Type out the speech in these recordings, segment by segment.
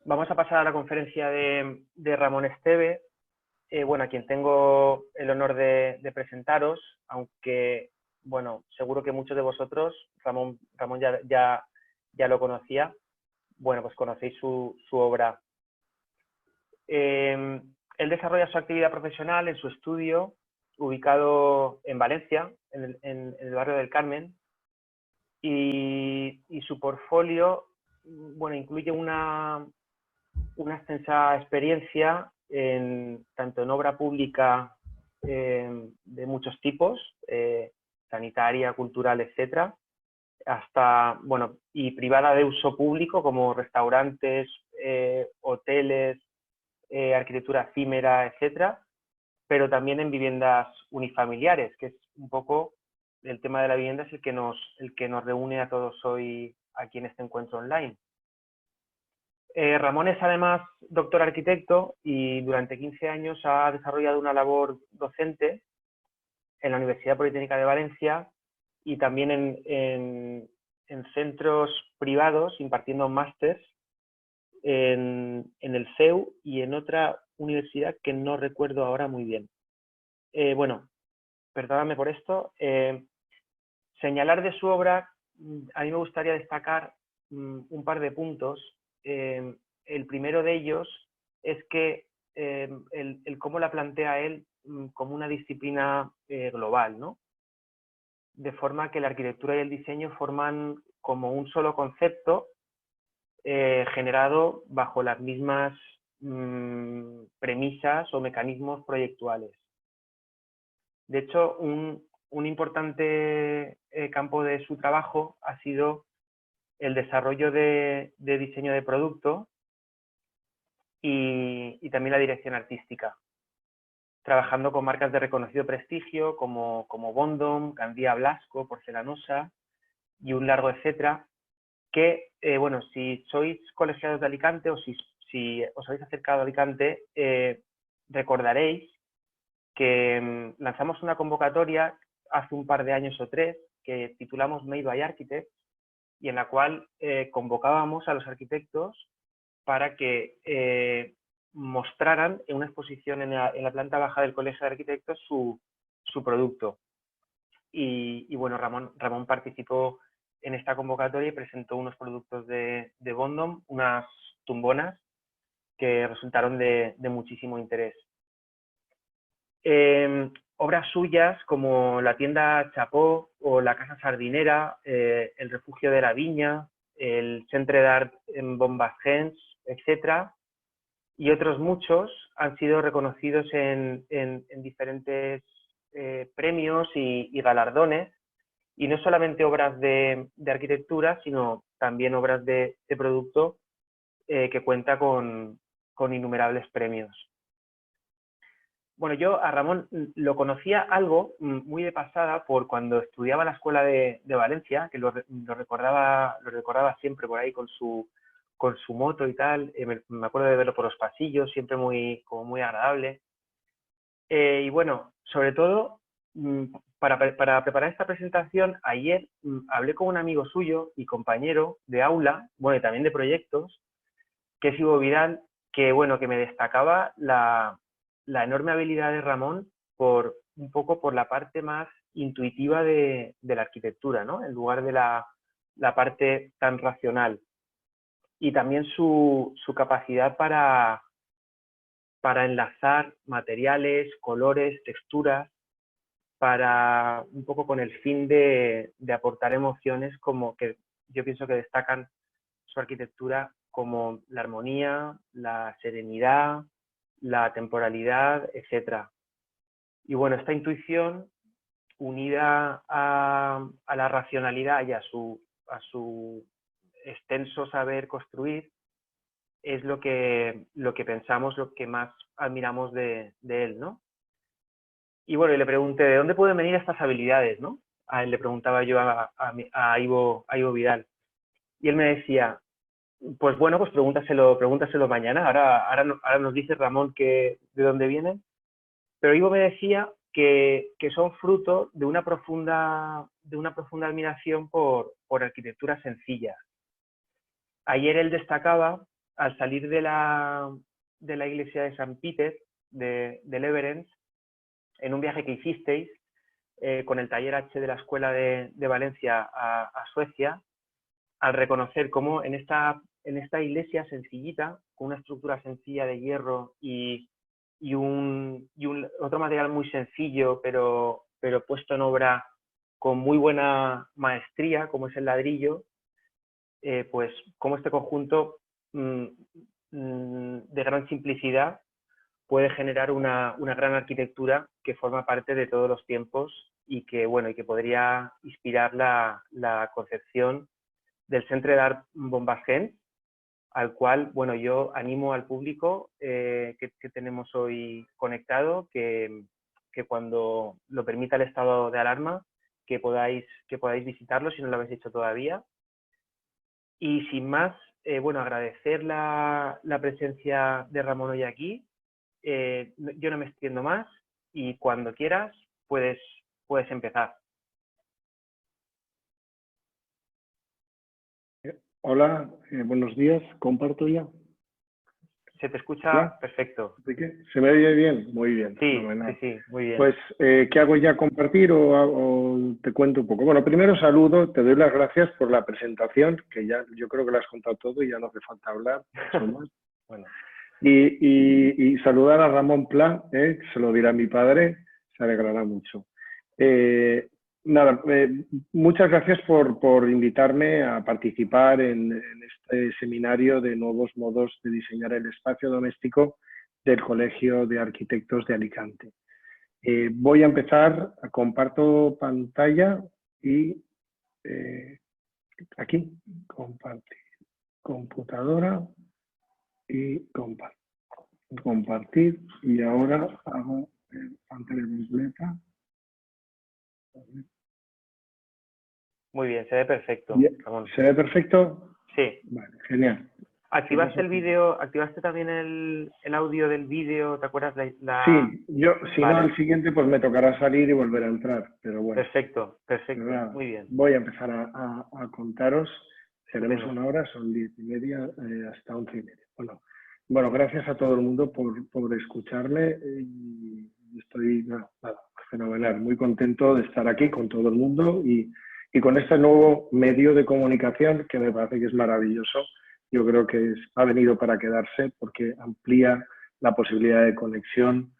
Vamos a pasar a la conferencia de Ramón Esteve, bueno, a quien tengo el honor de presentaros, aunque, bueno, seguro que muchos de vosotros, Ramón ya lo conocía, bueno, pues conocéis su obra. Él desarrolla su actividad profesional en su estudio, ubicado en Valencia, en el barrio del Carmen, y su portfolio, bueno, incluye una extensa experiencia tanto en obra pública de muchos tipos, sanitaria, cultural, etcétera, hasta, bueno, y privada de uso público como restaurantes, hoteles, arquitectura efímera, etcétera, pero también en viviendas unifamiliares, que es un poco el tema de la vivienda, es el que nos reúne a todos hoy aquí en este encuentro online. Ramón es además doctor arquitecto y durante 15 años ha desarrollado una labor docente en la Universidad Politécnica de Valencia y también en centros privados impartiendo másters en el CEU y en otra universidad que no recuerdo ahora muy bien. Bueno, perdóname por esto. Señalar de su obra, a mí me gustaría destacar un par de puntos. El primero de ellos es que el cómo la plantea él como una disciplina global, ¿no? De forma que la arquitectura y el diseño forman como un solo concepto generado bajo las mismas premisas o mecanismos proyectuales. De hecho, un importante campo de su trabajo ha sido el desarrollo de diseño de producto y también la dirección artística, trabajando con marcas de reconocido prestigio como Bondom, Gandía Blasco, Porcelanosa y un largo etcétera, que, bueno, si sois colegiados de Alicante o si os habéis acercado a Alicante, recordaréis que lanzamos una convocatoria hace un par de años o tres que titulamos Made by Architects y en la cual convocábamos a los arquitectos para que mostraran en una exposición en la planta baja del Colegio de Arquitectos su producto. Y bueno, Ramón participó en esta convocatoria y presentó unos productos de Bondom, unas tumbonas que resultaron de muchísimo interés. Obras suyas como la tienda Chapó o la Casa Sardinera, el Refugio de la Viña, el Centre d'Art en Bombasgens, etcétera, y otros muchos han sido reconocidos en diferentes premios y galardones, y no solamente obras de arquitectura, sino también obras de producto que cuenta con innumerables premios. Bueno, yo a Ramón lo conocía algo muy de pasada por cuando estudiaba en la escuela de Valencia, que lo recordaba siempre por ahí con su moto y tal. Me acuerdo de verlo por los pasillos, siempre como muy agradable. Y bueno, sobre todo, para preparar esta presentación, ayer hablé con un amigo suyo y compañero de aula, bueno, y también de proyectos, que es Ivo Vidal, que bueno, que me destacaba la enorme habilidad de Ramón un poco por la parte más intuitiva de la arquitectura, ¿no? En lugar de la parte tan racional. Y también su capacidad para enlazar materiales, colores, texturas, para un poco con el fin de aportar emociones como que yo pienso que destacan su arquitectura, como la armonía, la serenidad, la temporalidad, etc. Y bueno, esta intuición unida a la racionalidad y a su extenso saber construir es lo que pensamos, lo que más admiramos de él, ¿no? Y bueno, y le pregunté, ¿de dónde pueden venir estas habilidades, no? A él le preguntaba yo a Ivo Vidal. Y él me decía, pues bueno, pues pregúntaselo mañana. Ahora nos dice Ramón de dónde vienen. Pero Ivo me decía que son fruto de una profunda admiración por arquitectura sencilla. Ayer él destacaba al salir de la iglesia de San Peter, de Leverens, en un viaje que hicisteis con el taller H de la Escuela de Valencia a Suecia, al reconocer cómo en esta iglesia sencillita, con una estructura sencilla de hierro y otro material muy sencillo, pero puesto en obra con muy buena maestría, como es el ladrillo, pues como este conjunto de gran simplicidad puede generar una gran arquitectura que forma parte de todos los tiempos y que, bueno, y que podría inspirar la concepción del Centre d'Art Bombasgens, al cual, bueno, yo animo al público que tenemos hoy conectado, que cuando lo permita el estado de alarma, que podáis visitarlo si no lo habéis hecho todavía. Y sin más, bueno, agradecer la presencia de Ramón hoy aquí. Yo no me extiendo más y cuando quieras puedes empezar. Hola, buenos días. ¿Comparto ya? Se te escucha. ¿Hola? Perfecto. ¿Se me oye bien? Muy bien. Sí, sí, muy bien. Pues, ¿qué hago ya? ¿Compartir o te cuento un poco? Bueno, primero saludo, te doy las gracias por la presentación, que ya yo creo que lo has contado todo y ya no hace falta hablar. Bueno. Y saludar a Ramón Pla, se lo dirá mi padre, se alegrará mucho. Nada, muchas gracias por invitarme a participar en este seminario de nuevos modos de diseñar el espacio doméstico del Colegio de Arquitectos de Alicante. Voy a empezar, comparto pantalla y aquí, compartir, computadora y compartir y ahora hago pantalla completa. Muy bien, se ve perfecto, Ramón. ¿Se ve perfecto? Sí. Vale, genial. ¿Activaste el vídeo? ¿Activaste también el audio del vídeo? ¿Te acuerdas Sí, yo, si no, el siguiente pues me tocará salir y volver a entrar, pero bueno. Perfecto, muy bien. Voy a empezar a contaros. Tenemos una hora, son 10:30 hasta 11:30. Bueno, gracias a todo el mundo por escucharme y estoy fenomenal, muy contento de estar aquí con todo el mundo y con este nuevo medio de comunicación que me parece que es maravilloso. Yo creo que ha venido para quedarse porque amplía la posibilidad de conexión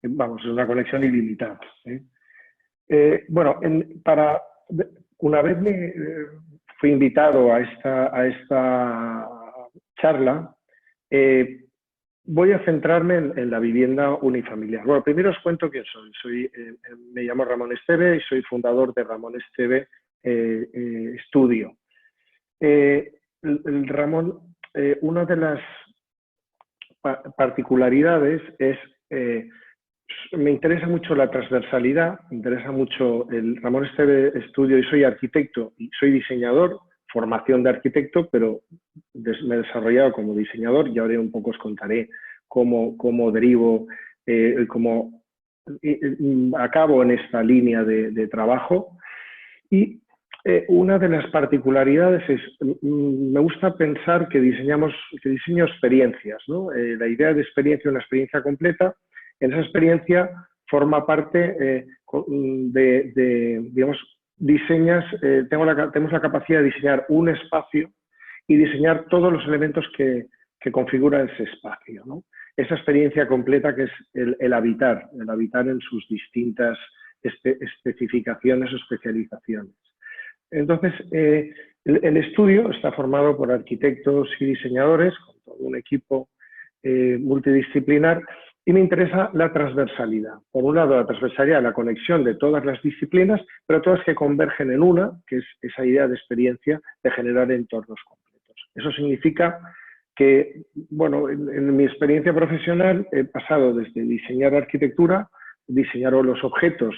vamos, es una conexión ilimitada. Bueno, una vez fui invitado a esta charla, voy a centrarme en la vivienda unifamiliar. Bueno, primero os cuento quién soy. Me llamo Ramón Esteve y soy fundador de Ramón Esteve Estudio. Ramón, una de las particularidades es, me interesa mucho la transversalidad, me interesa mucho el Ramón Esteve Estudio y soy arquitecto y soy diseñador, formación de arquitecto, pero me he desarrollado como diseñador y ahora un poco os contaré cómo derivo, cómo acabo en esta línea de trabajo. Y una de las particularidades es, me gusta pensar que diseño experiencias, ¿no? La idea de experiencia, una experiencia completa, en esa experiencia forma parte digamos, tenemos la capacidad de diseñar un espacio y diseñar todos los elementos que configuran ese espacio, ¿no? Esa experiencia completa que es el habitar en sus distintas especificaciones o especializaciones. Entonces, el estudio está formado por arquitectos y diseñadores, con todo un equipo multidisciplinar, y me interesa la transversalidad. Por un lado, la transversalidad, la conexión de todas las disciplinas, pero todas que convergen en una, que es esa idea de experiencia de generar entornos completos. Eso significa que, bueno, en mi experiencia profesional he pasado desde diseñar arquitectura, diseñar los objetos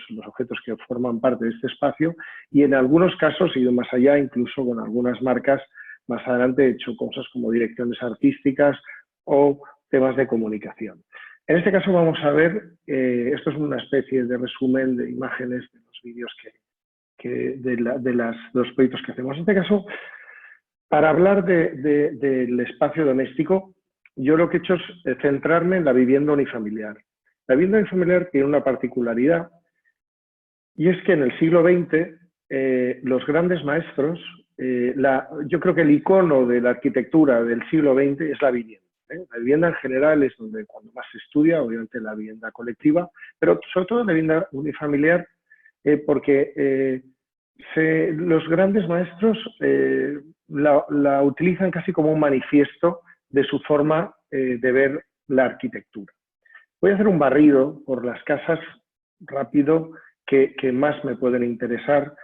que forman parte de este espacio y en algunos casos he ido más allá, incluso con algunas marcas. Más adelante he hecho cosas como direcciones artísticas o temas de comunicación. En este caso vamos a ver, esto es una especie de resumen de imágenes de los vídeos de los proyectos que hacemos. En este caso Para hablar del espacio doméstico, yo lo que he hecho es centrarme en la vivienda unifamiliar. La vivienda unifamiliar tiene una particularidad, y es que en el siglo XX los grandes maestros, yo creo que el icono de la arquitectura del siglo XX es la vivienda. La vivienda en general es donde cuando más se estudia, obviamente la vivienda colectiva, pero sobre todo la vivienda unifamiliar, porque los grandes maestros la utilizan casi como un manifiesto de su forma de ver la arquitectura. Voy a hacer un barrido por las casas rápido que más me pueden interesar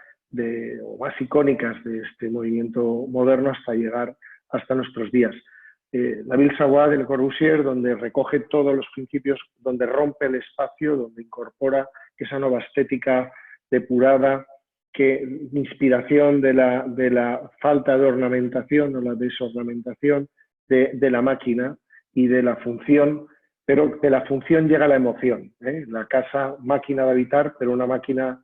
o más icónicas de este movimiento moderno hasta llegar hasta nuestros días. La Ville Savoye de Le Corbusier, donde recoge todos los principios, donde rompe el espacio, donde incorpora esa nueva estética depurada, inspiración de la falta de ornamentación o la desornamentación de la máquina y de la función, pero de la función llega la emoción. La casa, máquina de habitar, pero una máquina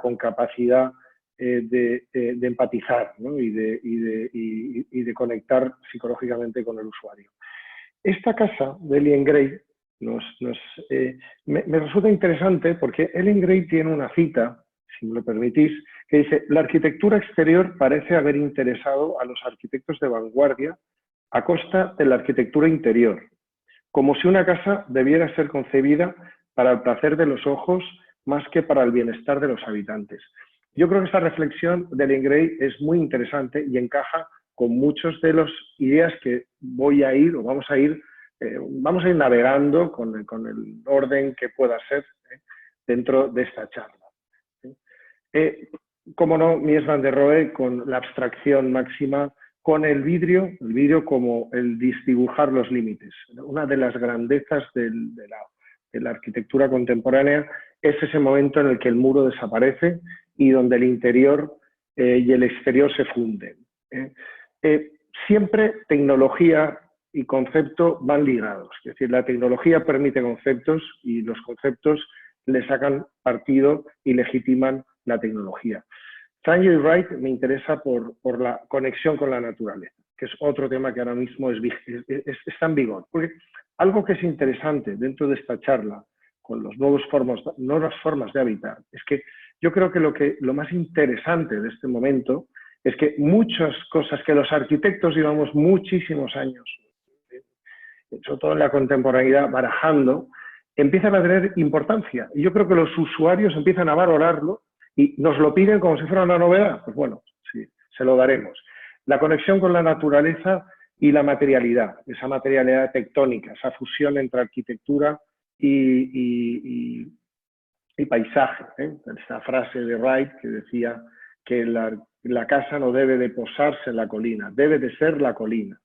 con capacidad de empatizar, ¿no? y de conectar psicológicamente con el usuario. Esta casa de Eliane Gray me resulta interesante porque Eliane Gray tiene una cita, si me lo permitís, que dice: la arquitectura exterior parece haber interesado a los arquitectos de vanguardia a costa de la arquitectura interior, como si una casa debiera ser concebida para el placer de los ojos más que para el bienestar de los habitantes. Yo creo que esta reflexión de Eliane Gray es muy interesante y encaja con muchas de las ideas que vamos a ir navegando con el orden que pueda ser dentro de esta charla. Como no, Mies van der Rohe con la abstracción máxima, con el vidrio como el desdibujar los límites. Una de las grandezas de la arquitectura contemporánea es ese momento en el que el muro desaparece y donde el interior y el exterior se funden. Siempre tecnología y concepto van ligados. Es decir, la tecnología permite conceptos y los conceptos le sacan partido y legitiman la tecnología. Sanjay Wright me interesa por la conexión con la naturaleza, que es otro tema que ahora mismo está en vigor. Porque algo que es interesante dentro de esta charla con las nuevas formas de habitar es que yo creo que lo más interesante de este momento es que muchas cosas que los arquitectos llevamos muchísimos años, sobre todo en la contemporaneidad, barajando, empiezan a tener importancia. Y yo creo que los usuarios empiezan a valorarlo y nos lo piden como si fuera una novedad. Pues bueno, sí, se lo daremos. La conexión con la naturaleza y la materialidad, esa materialidad tectónica, esa fusión entre arquitectura y paisaje. Esta frase de Wright que decía que la casa no debe de posarse en la colina, debe de ser la colina.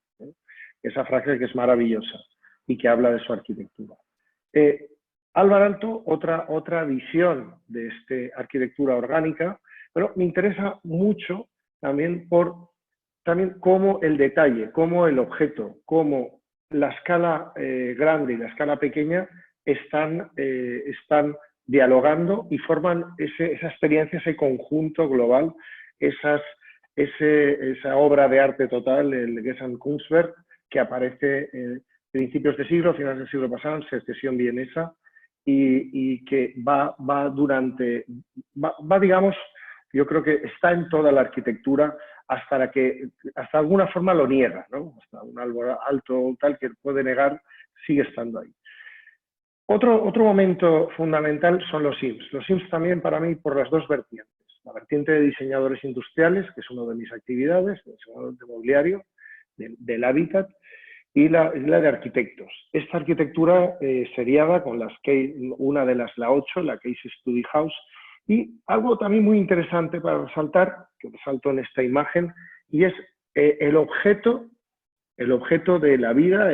Esa frase que es maravillosa y que habla de su arquitectura. Álvaro Aalto, otra visión de esta arquitectura orgánica, pero me interesa mucho también cómo el detalle, cómo el objeto, cómo la escala grande y la escala pequeña están dialogando y forman esa experiencia, ese conjunto global, esa obra de arte total, el Gesamtkunstwerk, que aparece en principios de siglo, finales del siglo pasado, en secesión vienesa, y que digamos, yo creo que está en toda la arquitectura hasta alguna forma lo niega, ¿no? Hasta un Álvaro Aalto tal que puede negar, sigue estando ahí. Otro momento fundamental son los IMSS. Los IMSS también para mí por las dos vertientes. La vertiente de diseñadores industriales, que es una de mis actividades, de diseñador de mobiliario, del hábitat, y la de arquitectos. Esta arquitectura seriada con una de la 8, la Case Study House, y algo también muy interesante para resaltar, que resalto en esta imagen, y es el objeto de la vida,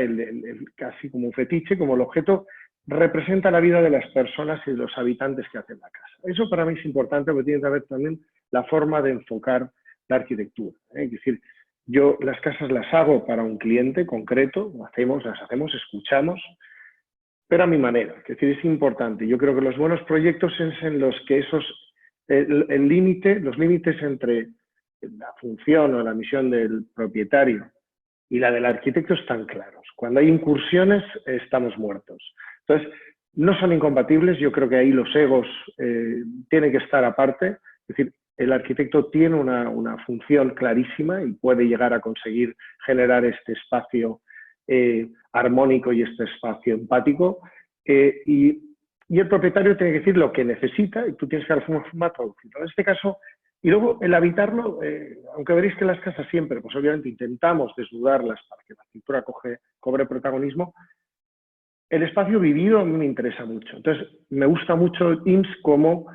casi como un fetiche, como el objeto representa la vida de las personas y de los habitantes que hacen la casa. Eso para mí es importante porque tiene que ver también la forma de enfocar la arquitectura. Es decir, yo las casas las hago para un cliente concreto, las hacemos, escuchamos, pero a mi manera. Es decir, es importante. Yo creo que los buenos proyectos es en los que los límites entre la función o la misión del propietario y la del arquitecto están claros. Cuando hay incursiones, estamos muertos. Entonces, no son incompatibles, yo creo que ahí los egos tienen que estar aparte, es decir, el arquitecto tiene una función clarísima y puede llegar a conseguir generar este espacio armónico y este espacio empático, y el propietario tiene que decir lo que necesita y tú tienes que dar forma traducirlo. En este caso, y luego el habitarlo, aunque veréis que las casas siempre, pues obviamente intentamos desnudarlas para que la arquitectura cobre protagonismo, el espacio vivido a mí me interesa mucho. Entonces, me gusta mucho IMSS cómo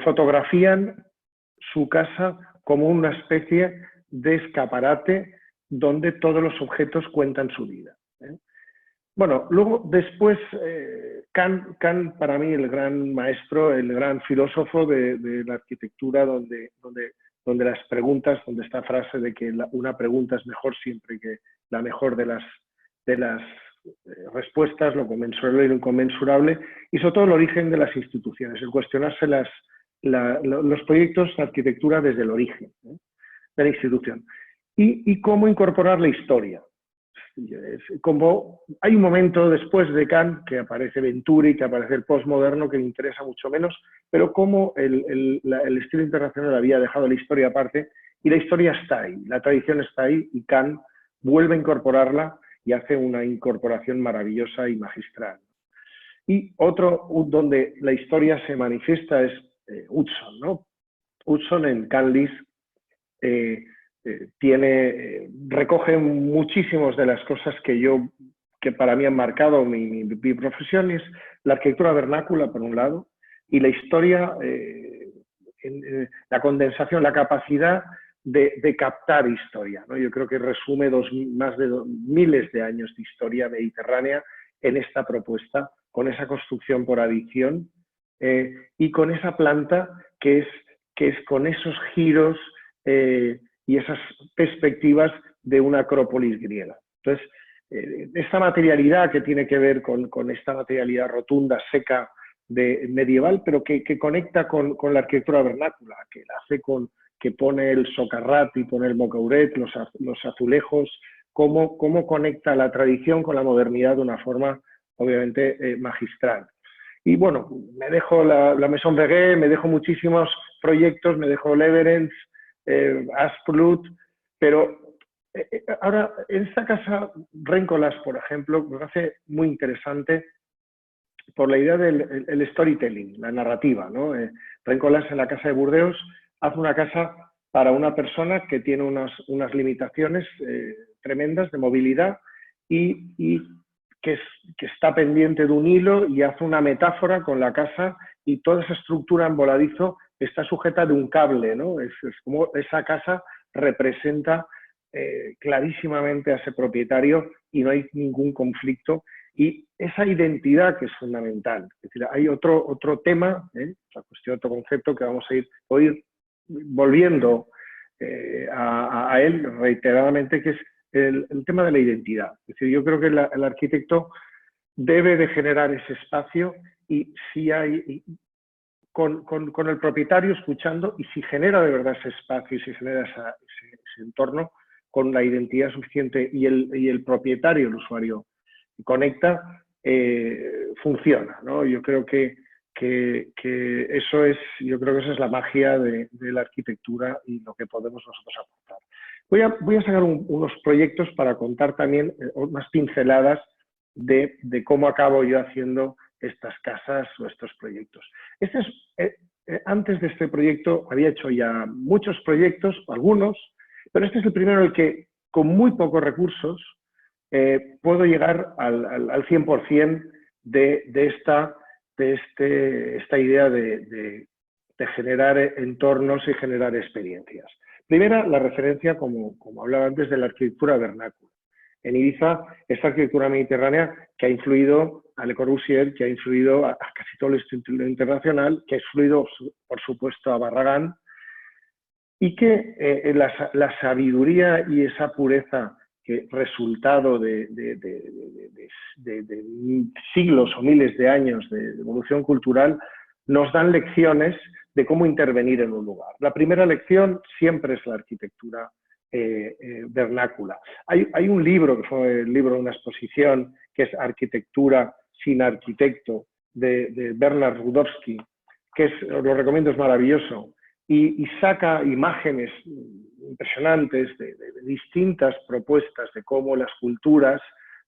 fotografían su casa como una especie de escaparate donde todos los objetos cuentan su vida. Bueno, luego después Kant para mí el gran maestro, el gran filósofo de la arquitectura, donde las preguntas, donde esta frase de que una pregunta es mejor siempre que la mejor de las respuestas, lo conmensurable y lo inconmensurable, y sobre todo el origen de las instituciones, el cuestionarse los proyectos de arquitectura desde el origen de la institución y cómo incorporar la historia. Como hay un momento después de Kant que aparece Venturi, que aparece el postmoderno, que me interesa mucho menos, pero cómo el estilo internacional había dejado la historia aparte y la historia está ahí, la tradición está ahí y Kant vuelve a incorporarla y hace una incorporación maravillosa y magistral. Y otro donde la historia se manifiesta es Hudson, ¿no? Hudson en Kant List recoge muchísimas de las cosas que para mí han marcado mi profesión, es la arquitectura vernácula, por un lado, y la historia, la condensación, la capacidad de captar historia, ¿no? Yo creo que resume más de miles de años de historia mediterránea en esta propuesta, con esa construcción por adición y con esa planta que es con esos giros y esas perspectivas de una acrópolis griega. Entonces, esta materialidad que tiene que ver con esta materialidad rotunda, seca, medieval, pero que conecta con la arquitectura vernácula, que la hace que pone el socarrat y pone el mocauret, los azulejos, cómo conecta la tradición con la modernidad de una forma, obviamente, magistral. Y bueno, me dejo la Maison Veguet, me dejo muchísimos proyectos, me dejo Leverens, Asplut, pero ahora en esta casa Réncolas, por ejemplo, me parece muy interesante por la idea del storytelling, la narrativa, ¿no? Réncolas en la casa de Burdeos hace una casa para una persona que tiene unas limitaciones tremendas de movilidad y que está pendiente de un hilo y hace una metáfora con la casa y toda esa estructura en voladizo está sujeta de un cable, ¿no? Es como esa casa representa clarísimamente a ese propietario y no hay ningún conflicto. Y esa identidad que es fundamental. Es decir, hay otro tema, otra cuestión, otro concepto que vamos a ir volviendo a él reiteradamente, que es el tema de la identidad. Es decir, yo creo que el arquitecto debe de generar ese espacio y si hay con el propietario escuchando y si genera de verdad ese espacio y si genera ese entorno con la identidad suficiente y el propietario, el usuario, conecta, funciona, ¿no? Yo creo que esa es la magia de la arquitectura y lo que podemos nosotros aportar. Voy a sacar unos proyectos para contar también unas pinceladas de cómo acabo yo haciendo estas casas o estos proyectos. Antes de este proyecto había hecho ya muchos proyectos, algunos, pero este es el primero en el que con muy pocos recursos puedo llegar al 100% de esta idea de generar entornos y generar experiencias. Primera, la referencia, como hablaba antes, de la arquitectura vernácula. En Ibiza, esta arquitectura mediterránea que ha influido a Le Corbusier, que ha influido a casi todo el estilo internacional, que ha influido, por supuesto, a Barragán, y que la sabiduría y esa pureza que resultado de siglos o miles de años de evolución cultural nos dan lecciones de cómo intervenir en un lugar. La primera lección siempre es la arquitectura vernácula. Hay un libro, que fue el libro de una exposición, que es Arquitectura sin arquitecto, de Bernard Rudowski, que os lo recomiendo, es maravilloso, y saca imágenes impresionantes de distintas propuestas de cómo las culturas,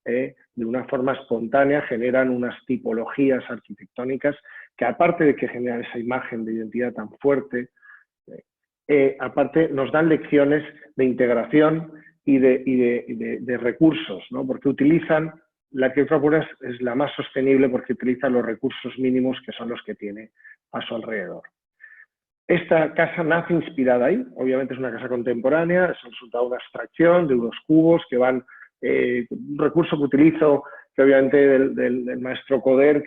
de una forma espontánea, generan unas tipologías arquitectónicas que, aparte de que generan esa imagen de identidad tan fuerte, aparte nos dan lecciones de integración y de recursos, ¿no? Porque utilizan, la arquitectura pura es la más sostenible porque utiliza los recursos mínimos que son los que tiene a su alrededor. Esta casa nace inspirada ahí, obviamente es una casa contemporánea, es el resultado de una abstracción de unos cubos que van, un recurso que utilizo, que obviamente del maestro Coderc,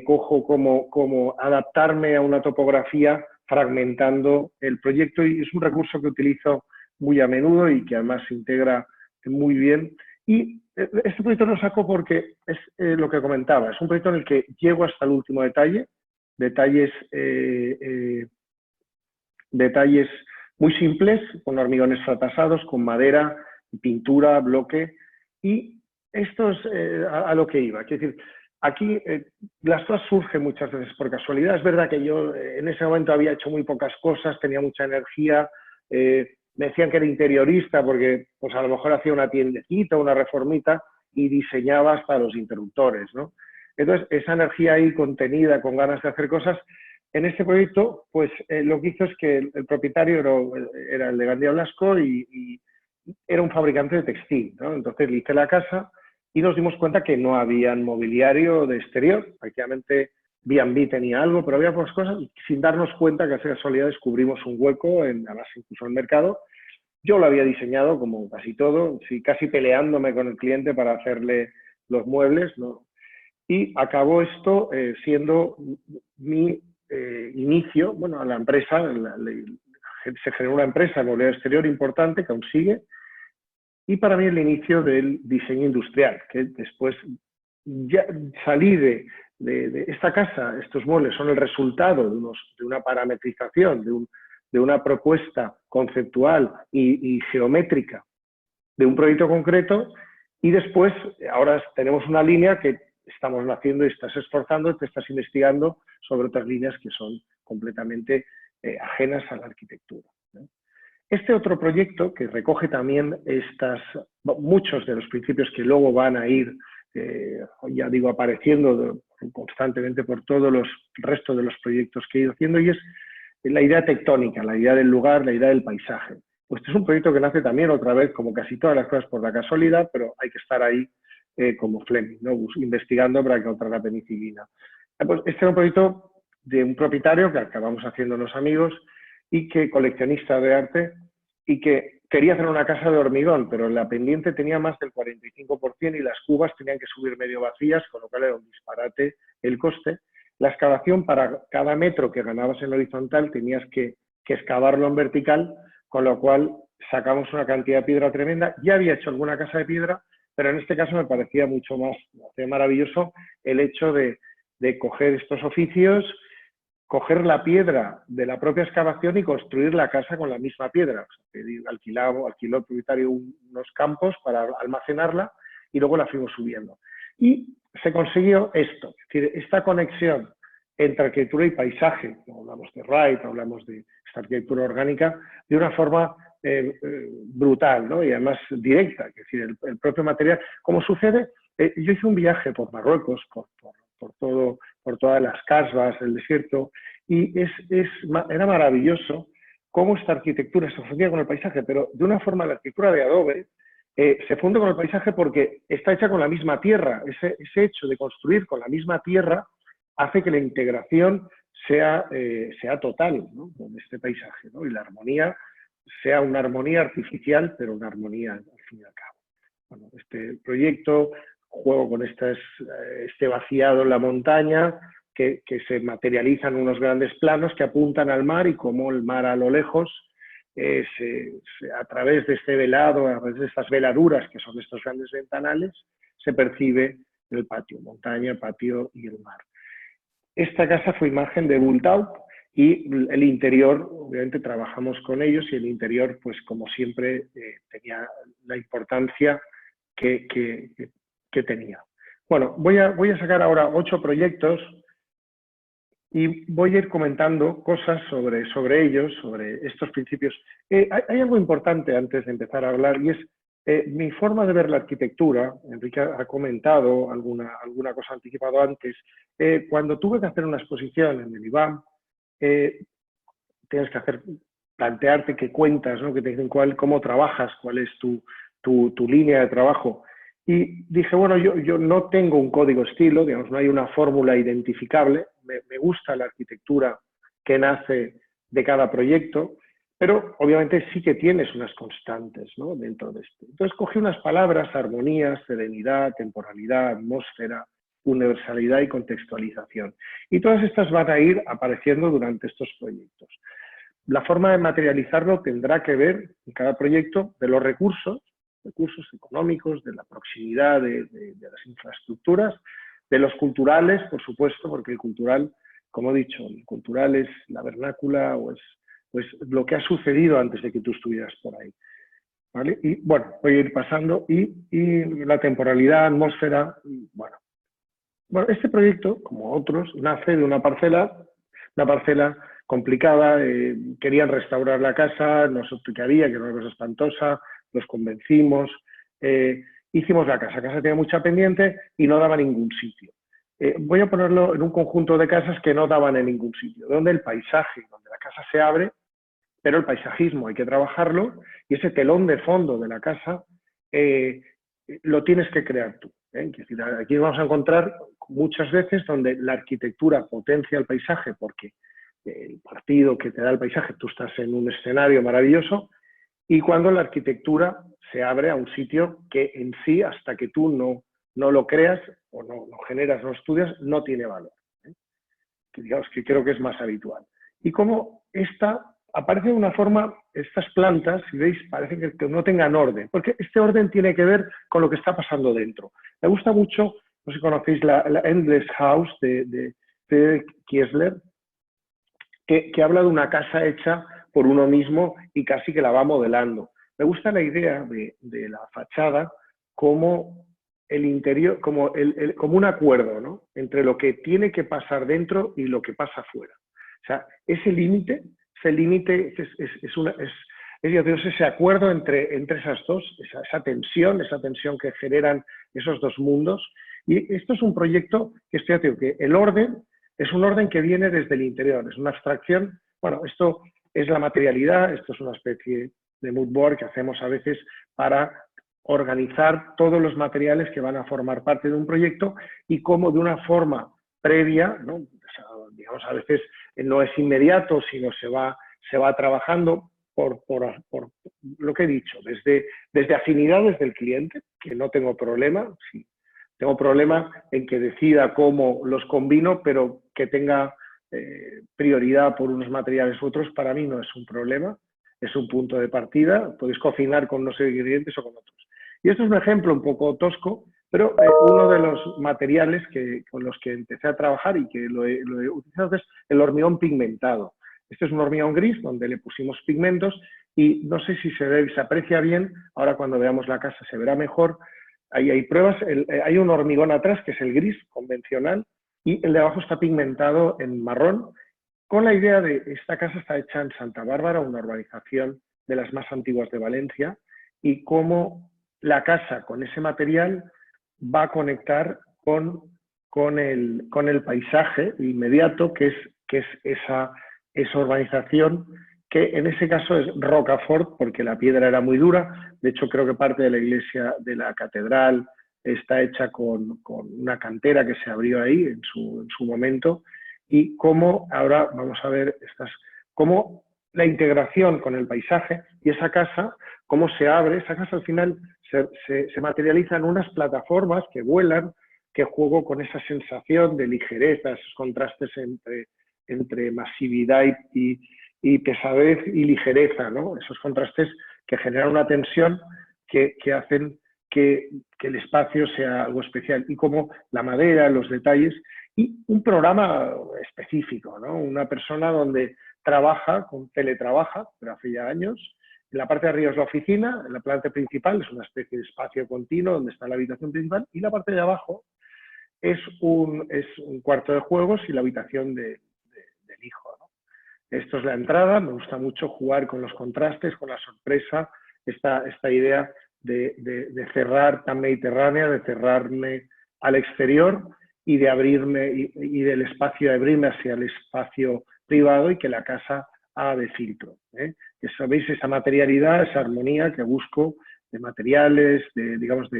cojo como adaptarme a una topografía fragmentando el proyecto, y es un recurso que utilizo muy a menudo y que además se integra muy bien. Y este proyecto lo saco porque es lo que comentaba, es un proyecto en el que llego hasta el último detalle, detalles muy simples, con hormigones fratasados, con madera, pintura, bloque, y esto es a lo que iba. Quiero decir, aquí las cosas surgen muchas veces por casualidad. Es verdad que yo en ese momento había hecho muy pocas cosas, tenía mucha energía, me decían que era interiorista porque pues a lo mejor hacía una tiendecita, una reformita y diseñaba hasta los interruptores, ¿no? Entonces, esa energía ahí contenida, con ganas de hacer cosas, en este proyecto, pues lo que hizo es que el propietario era el de Gandía Blasco y era un fabricante de textil, ¿no? Entonces le hice la casa y nos dimos cuenta que no había mobiliario de exterior. Prácticamente B&B tenía algo, pero había pocas cosas, y sin darnos cuenta, que hace casualidad descubrimos un hueco, además incluso en el mercado. Yo lo había diseñado como casi todo, sí, casi peleándome con el cliente para hacerle los muebles, ¿no? Y acabó esto siendo mi inicio, bueno, a la empresa, se generó una empresa de mobiliario exterior importante que aún sigue, y para mí el inicio del diseño industrial, que después ya salí de esta casa. Estos muebles son el resultado de una parametrización, de una propuesta conceptual y geométrica de un proyecto concreto, y después ahora tenemos una línea que estamos haciendo y estás esforzando, te estás investigando sobre otras líneas que son completamente ajenas a la arquitectura, ¿no? Este otro proyecto, que recoge también muchos de los principios que luego van a ir, ya digo, apareciendo constantemente por todos los restos de los proyectos que he ido haciendo, y es la idea tectónica, la idea del lugar, la idea del paisaje. Pues este es un proyecto que nace también, otra vez, como casi todas las cosas, por la casualidad, pero hay que estar ahí como Fleming, ¿no? Investigando para encontrar la penicilina. Pues este era un proyecto de un propietario que acabamos haciéndonos amigos, y que coleccionista de arte, y que quería hacer una casa de hormigón, pero la pendiente tenía más del 45% y las cubas tenían que subir medio vacías, con lo cual era un disparate el coste. La excavación, para cada metro que ganabas en horizontal tenías que excavarlo en vertical, con lo cual sacamos una cantidad de piedra tremenda. Ya había hecho alguna casa de piedra, pero en este caso me parecía mucho más maravilloso el hecho de coger estos oficios, coger la piedra de la propia excavación y construir la casa con la misma piedra. O sea, alquiló el propietario unos campos para almacenarla y luego la fuimos subiendo. Y se consiguió esto, es decir, esta conexión entre arquitectura y paisaje. Hablamos de Wright, hablamos de esta arquitectura orgánica, de una forma brutal, ¿no? Y además directa, es decir, el propio material. Como sucede, yo hice un viaje por Marruecos, por todas las casbas, el desierto, y era maravilloso cómo esta arquitectura se fundía con el paisaje, pero de una forma la arquitectura de adobe se funde con el paisaje porque está hecha con la misma tierra. Ese hecho de construir con la misma tierra hace que la integración sea total, ¿no? Con este paisaje, ¿no? Y la armonía sea una armonía artificial, pero una armonía al fin y al cabo. Bueno, este proyecto, juego con este vaciado en la montaña, que se materializan unos grandes planos que apuntan al mar, y como el mar a lo lejos, a través de este velado, a través de estas veladuras que son estos grandes ventanales, se percibe el patio, montaña, patio y el mar. Esta casa fue imagen de Bultaup, Y el interior, obviamente trabajamos con ellos y el interior, pues como siempre, tenía la importancia que tenía. Bueno, voy a sacar ahora 8 proyectos y voy a ir comentando cosas sobre ellos, sobre estos principios. Hay algo importante antes de empezar a hablar y es mi forma de ver la arquitectura. Enrique ha comentado alguna cosa anticipado antes. Cuando tuve que hacer una exposición en el IBAM, tienes que plantearte qué cuentas, ¿no? Que te dicen cómo trabajas, cuál es tu línea de trabajo. Y dije, bueno, yo no tengo un código estilo, digamos, no hay una fórmula identificable. Me gusta la arquitectura que nace de cada proyecto, pero obviamente sí que tienes unas constantes, ¿no? Dentro de esto. Entonces cogí unas palabras: armonía, serenidad, temporalidad, atmósfera, universalidad y contextualización. Y todas estas van a ir apareciendo durante estos proyectos. La forma de materializarlo tendrá que ver en cada proyecto de los recursos económicos, de la proximidad de las infraestructuras, de los culturales, por supuesto, porque el cultural, como he dicho, el cultural es la vernácula o es pues, lo que ha sucedido antes de que tú estuvieras por ahí. ¿Vale? Y bueno, voy a ir pasando. Y la temporalidad, atmósfera, bueno, este proyecto, como otros, nace de una parcela complicada. Querían restaurar la casa, no sé qué había, que era una cosa espantosa, los convencimos, hicimos la casa tenía mucha pendiente y no daba ningún sitio. Voy a ponerlo en un conjunto de casas que no daban en ningún sitio, donde el paisaje, donde la casa se abre, pero el paisajismo hay que trabajarlo y ese telón de fondo de la casa lo tienes que crear tú. Es decir, aquí vamos a encontrar muchas veces donde la arquitectura potencia el paisaje porque el partido que te da el paisaje, tú estás en un escenario maravilloso, y cuando la arquitectura se abre a un sitio que en sí, hasta que tú no lo creas o no generas, no estudias, no tiene valor. Que digamos que creo que es más habitual. Y como aparece de una forma, estas plantas, si veis, parece que no tengan orden, porque este orden tiene que ver con lo que está pasando dentro. Me gusta mucho, no sé si conocéis la Endless House de Kiesler, que habla de una casa hecha por uno mismo y casi que la va modelando. Me gusta la idea de la fachada como el interior, como un acuerdo, ¿no? Entre lo que tiene que pasar dentro y lo que pasa afuera. O sea, ese límite es ese acuerdo entre esas dos, esa tensión que generan esos dos mundos. Y esto es un proyecto que el orden es un orden que viene desde el interior, es una abstracción. Bueno, esto es la materialidad, esto es una especie de mood board que hacemos a veces para organizar todos los materiales que van a formar parte de un proyecto y cómo de una forma previa, ¿no? O sea, digamos, a veces no es inmediato, sino se va trabajando por lo que he dicho, desde afinidades del cliente, que no tengo problema, sí, tengo problema en que decida cómo los combino, pero que tenga prioridad por unos materiales u otros, para mí no es un problema, es un punto de partida. Podéis cocinar con unos ingredientes o con otros. Y esto es un ejemplo un poco tosco, pero uno de los materiales con los que empecé a trabajar y que lo he utilizado es el hormigón pigmentado. Este es un hormigón gris donde le pusimos pigmentos y no sé si se aprecia bien, ahora cuando veamos la casa se verá mejor. Ahí hay pruebas, hay un hormigón atrás que es el gris convencional y el de abajo está pigmentado en marrón, con la idea de esta casa está hecha en Santa Bárbara, una urbanización de las más antiguas de Valencia, y cómo la casa con ese material va a conectar con el paisaje inmediato que es esa urbanización, que en ese caso es Rocafort, porque la piedra era muy dura. De hecho, creo que parte de la iglesia de la catedral está hecha con una cantera que se abrió ahí en su momento. Y cómo ahora vamos a ver cómo la integración con el paisaje y esa casa, cómo se abre. Esa casa al final se materializa en unas plataformas que vuelan, que juego con esa sensación de ligereza, esos contrastes entre masividad y pesadez y ligereza, ¿no? Esos contrastes que generan una tensión que hacen que el espacio sea algo especial. Y como la madera, los detalles, y un programa específico, ¿no? Una persona donde teletrabaja, pero hace ya años. En la parte de arriba es la oficina, en la planta principal es una especie de espacio continuo donde está la habitación principal, y la parte de abajo es un cuarto de juegos y la habitación del hijo, ¿no? Esto es la entrada. Me gusta mucho jugar con los contrastes, con la sorpresa, esta idea de cerrar tan mediterránea, de cerrarme al exterior y de abrirme, y del espacio de abrirme hacia el espacio privado, y que la casa haga de filtro, ¿eh? Que sabéis, esa materialidad, esa armonía que busco de materiales, digamos,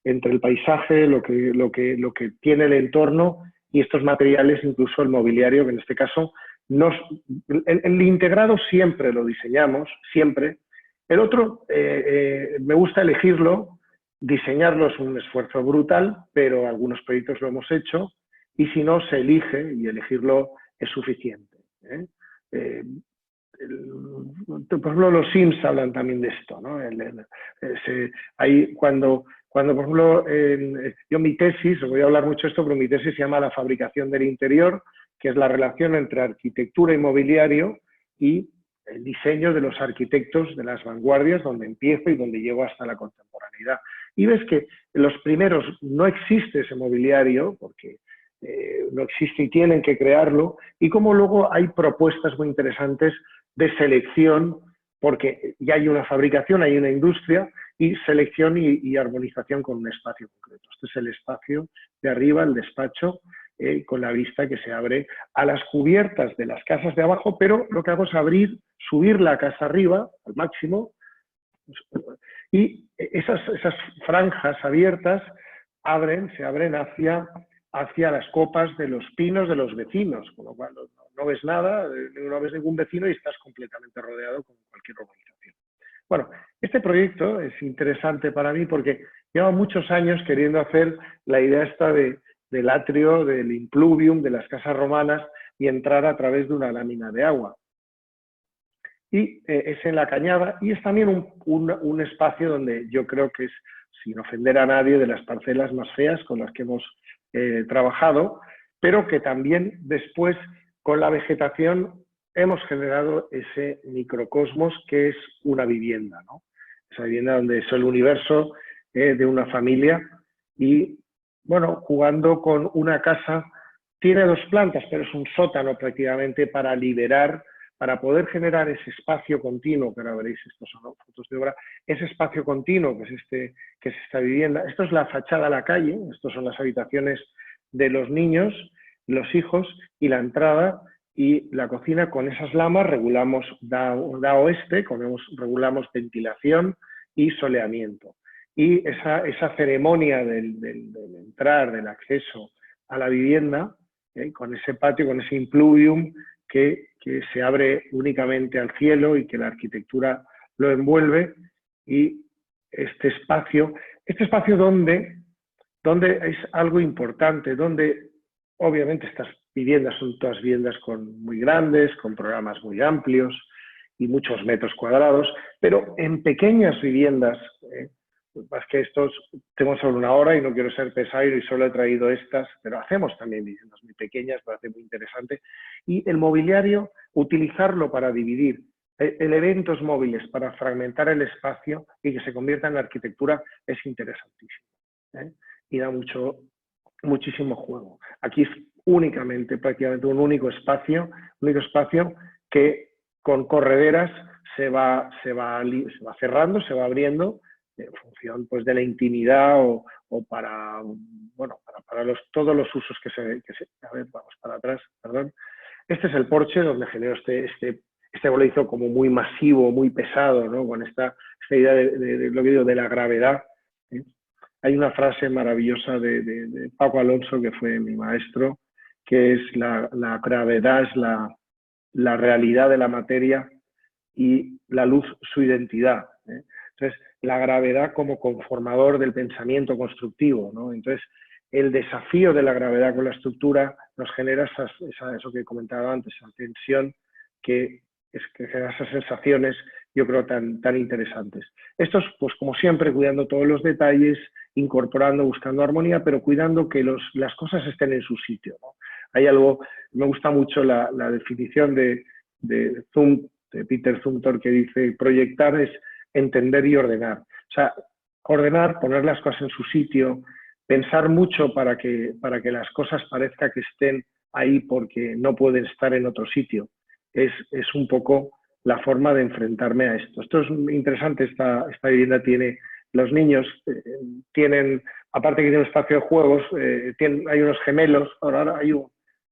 entre el paisaje, lo que tiene el entorno, y estos materiales, incluso el mobiliario, que en este caso el integrado siempre lo diseñamos, siempre. El otro, me gusta elegirlo. Diseñarlo es un esfuerzo brutal, pero algunos proyectos lo hemos hecho, y si no, se elige, y elegirlo es suficiente, ¿eh? Por ejemplo, los Sims hablan también de esto, ¿no? Cuando, por ejemplo, yo mi tesis, os voy a hablar mucho de esto, pero mi tesis se llama La fabricación del interior, que es la relación entre arquitectura y mobiliario y el diseño de los arquitectos de las vanguardias, donde empiezo y donde llego hasta la contemporaneidad. Y ves que en los primeros no existe ese mobiliario, porque no existe y tienen que crearlo, y como luego hay propuestas muy interesantes de selección, porque ya hay una fabricación, hay una industria, y selección y armonización con un espacio concreto. Este es el espacio de arriba, el despacho, con la vista que se abre a las cubiertas de las casas de abajo, pero lo que hago es subir la casa arriba al máximo, y esas franjas abiertas se abren hacia las copas de los pinos de los vecinos, con lo cual no ves nada, no ves ningún vecino y estás completamente rodeado como cualquier urbanización. Bueno, este proyecto es interesante para mí porque llevo muchos años queriendo hacer la idea esta del atrio, del impluvium, de las casas romanas, y entrar a través de una lámina de agua. Y es en la Cañada, y es también un espacio donde yo creo que es, sin ofender a nadie, de las parcelas más feas con las que hemos trabajado, pero que también después, con la vegetación, hemos generado ese microcosmos que es una vivienda, ¿no? Esa vivienda donde es el universo de una familia. Y, bueno, jugando con una casa, tiene 2 plantas, pero es un sótano prácticamente para poder generar ese espacio continuo, que ahora veréis, estos son fotos de obra, ese espacio continuo que es esta vivienda. Esto es la fachada a la calle, estos son las habitaciones de los niños, los hijos, y la entrada y la cocina. Con esas lamas regulamos, da oeste, regulamos ventilación y soleamiento. Y esa ceremonia del entrar, del acceso a la vivienda, con ese patio, con ese impluvium que se abre únicamente al cielo y que la arquitectura lo envuelve, y este espacio donde es algo importante, donde obviamente estas viviendas son todas viviendas muy grandes, con programas muy amplios y muchos metros cuadrados, pero en pequeñas viviendas, es que tengo solo una hora y no quiero ser pesado y solo he traído estas, pero hacemos también viviendas muy pequeñas, me parece muy interesante. Y el mobiliario, utilizarlo para dividir elementos móviles, para fragmentar el espacio y que se convierta en arquitectura, es interesantísimo, ¿eh? Y da muchísimo juego. Aquí es prácticamente un único espacio que con correderas se va cerrando, se va abriendo, en función, pues, de la intimidad o para todos los usos que se... A ver, vamos para atrás, perdón. Este es el porche donde genero este voladizo como muy masivo, muy pesado, ¿no? Con esta idea de lo que digo, de la gravedad, ¿eh? Hay una frase maravillosa de Paco Alonso, que fue mi maestro, que es la gravedad es la realidad de la materia, y la luz su identidad, ¿eh? Entonces, la gravedad como conformador del pensamiento constructivo, ¿no? Entonces, el desafío de la gravedad con la estructura nos genera eso que he comentado antes, esa tensión que genera esas sensaciones, yo creo, tan interesantes. Estos, pues como siempre, cuidando todos los detalles, incorporando, buscando armonía, pero cuidando que las cosas estén en su sitio, ¿no? Hay algo, me gusta mucho la definición de Peter Zumthor, que dice: proyectar es entender y ordenar. O sea, ordenar, poner las cosas en su sitio, pensar mucho para que las cosas parezca que estén ahí porque no pueden estar en otro sitio. Es un poco la forma de enfrentarme a esto. Esto es interesante, esta vivienda tiene, los niños tienen, aparte que tiene un espacio de juegos, hay unos gemelos, ahora hay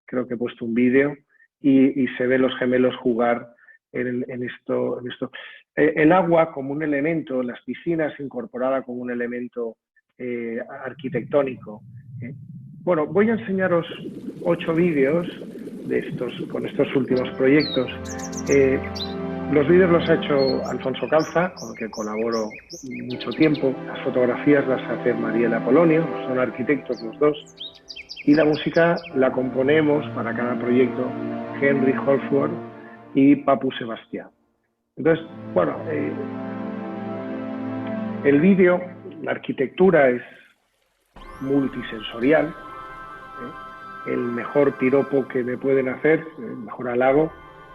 creo que he puesto un vídeo y se ve los gemelos jugar en esto. El agua como un elemento, las piscinas incorporada como un elemento arquitectónico. Bueno, voy a enseñaros 8 vídeos con estos últimos proyectos. Los vídeos los ha hecho Alfonso Calza, con el que colaboro mucho tiempo. Las fotografías las hace Mariela Polonio, son arquitectos los dos. Y la música la componemos para cada proyecto Henry Holsworth y Papu Sebastián. Entonces, bueno, el vídeo, la arquitectura es multisensorial. El mejor piropo que me pueden hacer, el mejor halago,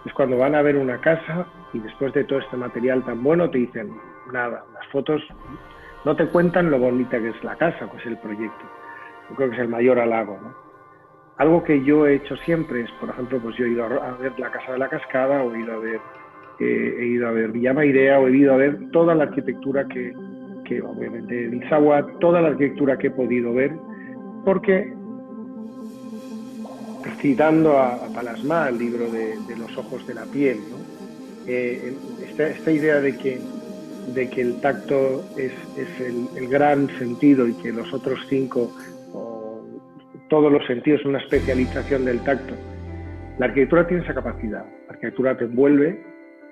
es cuando van a ver una casa y después de todo este material tan bueno te dicen: nada, las fotos no te cuentan lo bonita que es la casa, pues el proyecto. Yo creo que es el mayor halago, ¿no? Algo que yo he hecho siempre es, por ejemplo, pues yo he ido a ver la Casa de la Cascada, o he ido a ver Villa Mairea, o he ido a ver toda la arquitectura que obviamente Lizawat, toda la arquitectura que he podido ver, porque, citando a Palasma, el libro de los ojos de la piel, ¿no? Esta idea de que el tacto es el gran sentido y que los otros 5, todos los sentidos, son una especialización del tacto. La arquitectura tiene esa capacidad. La arquitectura te envuelve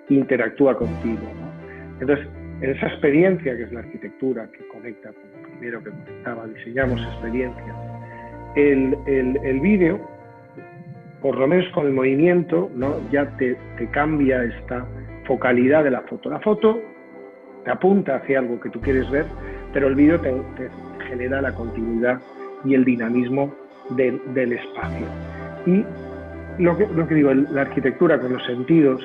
e interactúa contigo, ¿no? Entonces, en esa experiencia que es la arquitectura, que conecta con lo primero que comentaba, diseñamos experiencias. El vídeo, por lo menos con el movimiento, ¿no? Ya te cambia esta focalidad de la foto. La foto te apunta hacia algo que tú quieres ver, pero el vídeo te genera la continuidad y el dinamismo del espacio. Y lo que digo, la arquitectura con los sentidos,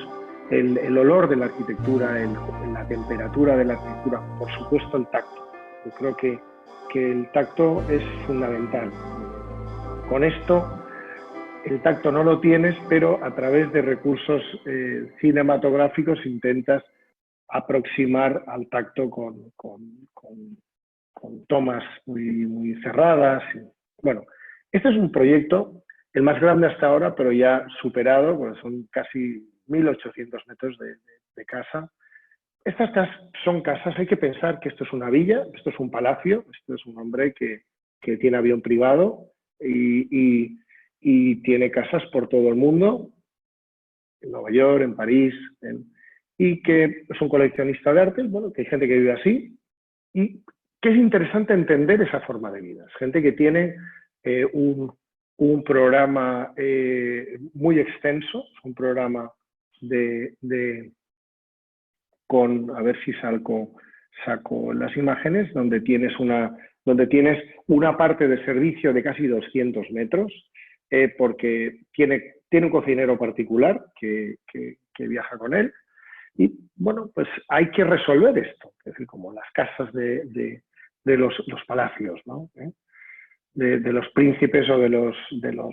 el olor de la arquitectura, la temperatura de la arquitectura, por supuesto el tacto. Yo creo que el tacto es fundamental. Con esto, el tacto no lo tienes, pero a través de recursos cinematográficos intentas aproximar al tacto con tomas muy cerradas. Bueno, este es un proyecto, el más grande hasta ahora, pero ya superado, porque son casi 1.800 metros de casa. Estas casas son casas, hay que pensar que esto es una villa, esto es un palacio, esto es un hombre que tiene avión privado y tiene casas por todo el mundo, en Nueva York, en París, y que es un coleccionista de arte. Bueno, que hay gente que vive así, y que es interesante entender esa forma de vida. Es gente que tiene un programa muy extenso, un programa a ver si saco las imágenes, donde tienes una parte de servicio de casi 200 metros, porque tiene un cocinero particular que viaja con él. Y bueno, pues hay que resolver esto, es decir, como las casas de los palacios, ¿no? De los príncipes o de los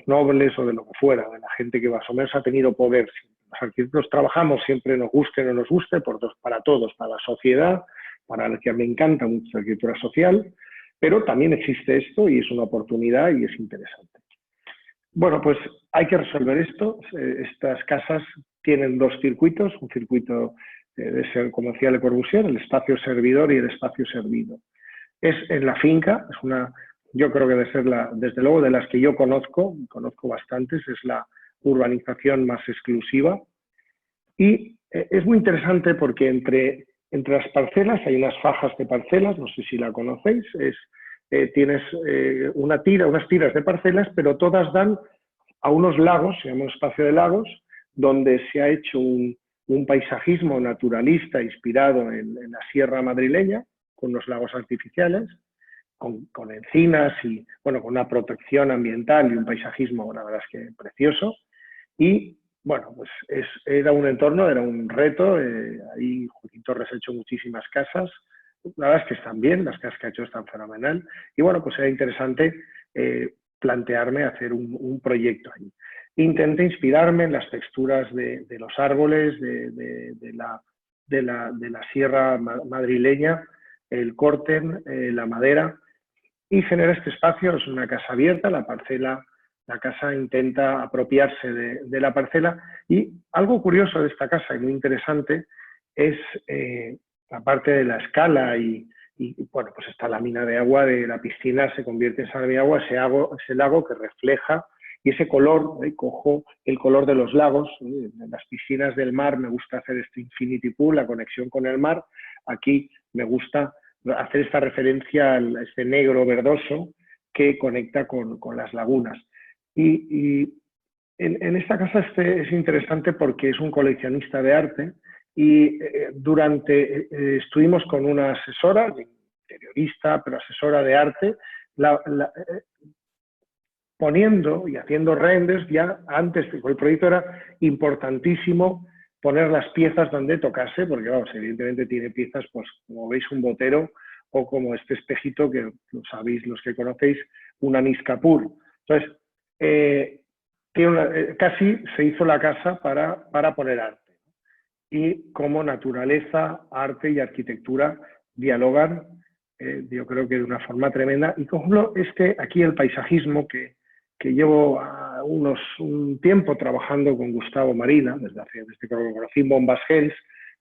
nobles o de lo que fuera, de la gente que más o menos ha tenido poder. Los arquitectos trabajamos, siempre nos guste o no nos guste, para todos, para la sociedad, para la que me encanta mucho la arquitectura social, pero también existe esto y es una oportunidad y es interesante. Bueno, pues hay que resolver esto. Estas casas tienen 2 circuitos, un circuito como decía Le Corbusier, el espacio servidor y el espacio servido. Es en la finca, yo creo que debe ser desde luego de las que yo conozco bastantes, es la urbanización más exclusiva. Y es muy interesante porque entre las parcelas hay unas fajas de parcelas, no sé si la conocéis, tienes unas tiras de parcelas, pero todas dan a unos lagos, se llama un espacio de lagos, donde se ha hecho un paisajismo naturalista inspirado en la sierra madrileña, con los lagos artificiales, con encinas y, bueno, con una protección ambiental y un paisajismo, la verdad es que precioso. Y, bueno, pues era un entorno, era un reto. Ahí Joaquín Torres ha hecho muchísimas casas. La verdad es que están bien, las casas que ha hecho están fenomenal. Y, bueno, pues era interesante plantearme hacer un proyecto ahí. Intenté inspirarme en las texturas de los árboles, de la sierra madrileña, el córten, la madera, y generar este espacio. Es una casa abierta, la casa intenta apropiarse de la parcela. Y algo curioso de esta casa y muy interesante es, aparte de la escala y bueno, pues esta lámina de agua de la piscina se convierte en sala de agua, ese lago que refleja, y ese color, cojo el color de los lagos. En las piscinas del mar me gusta hacer este infinity pool, la conexión con el mar. Aquí me gusta hacer esta referencia a este negro verdoso que conecta con las lagunas. Y en esta casa es interesante porque es un coleccionista de arte, y estuvimos con una asesora, interiorista, pero asesora de arte, poniendo y haciendo renders. Ya antes del proyecto era importantísimo poner las piezas donde tocarse, porque vamos, evidentemente tiene piezas, pues como veis, un botero, o como este espejito que lo sabéis los que conocéis, un Anish Kapoor. Entonces, casi se hizo la casa para poner arte. Y cómo naturaleza, arte y arquitectura dialogan, yo creo que de una forma tremenda. Y como aquí el paisajismo que llevo un tiempo trabajando con Gustavo Marina, desde que lo conocí en Bombas Gens,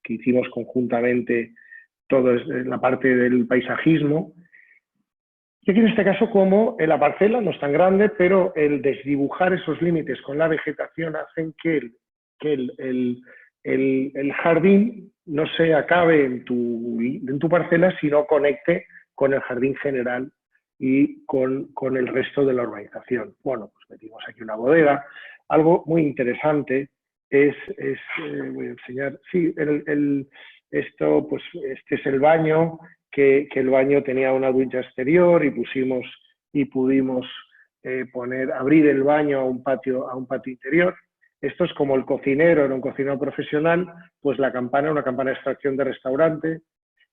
que hicimos conjuntamente toda la parte del paisajismo. Y aquí en este caso, como la parcela no es tan grande, pero el desdibujar esos límites con la vegetación hacen que el jardín no se acabe en tu parcela, sino conecte con el jardín general y con el resto de la urbanización. Bueno, pues metimos aquí una bodega. Algo muy interesante voy a enseñar, sí, pues este es el baño, que el baño tenía una ducha exterior, y pudimos abrir el baño a un patio interior. Esto es como el cocinero, era un cocinero profesional, pues la campana, una campana de extracción de restaurante.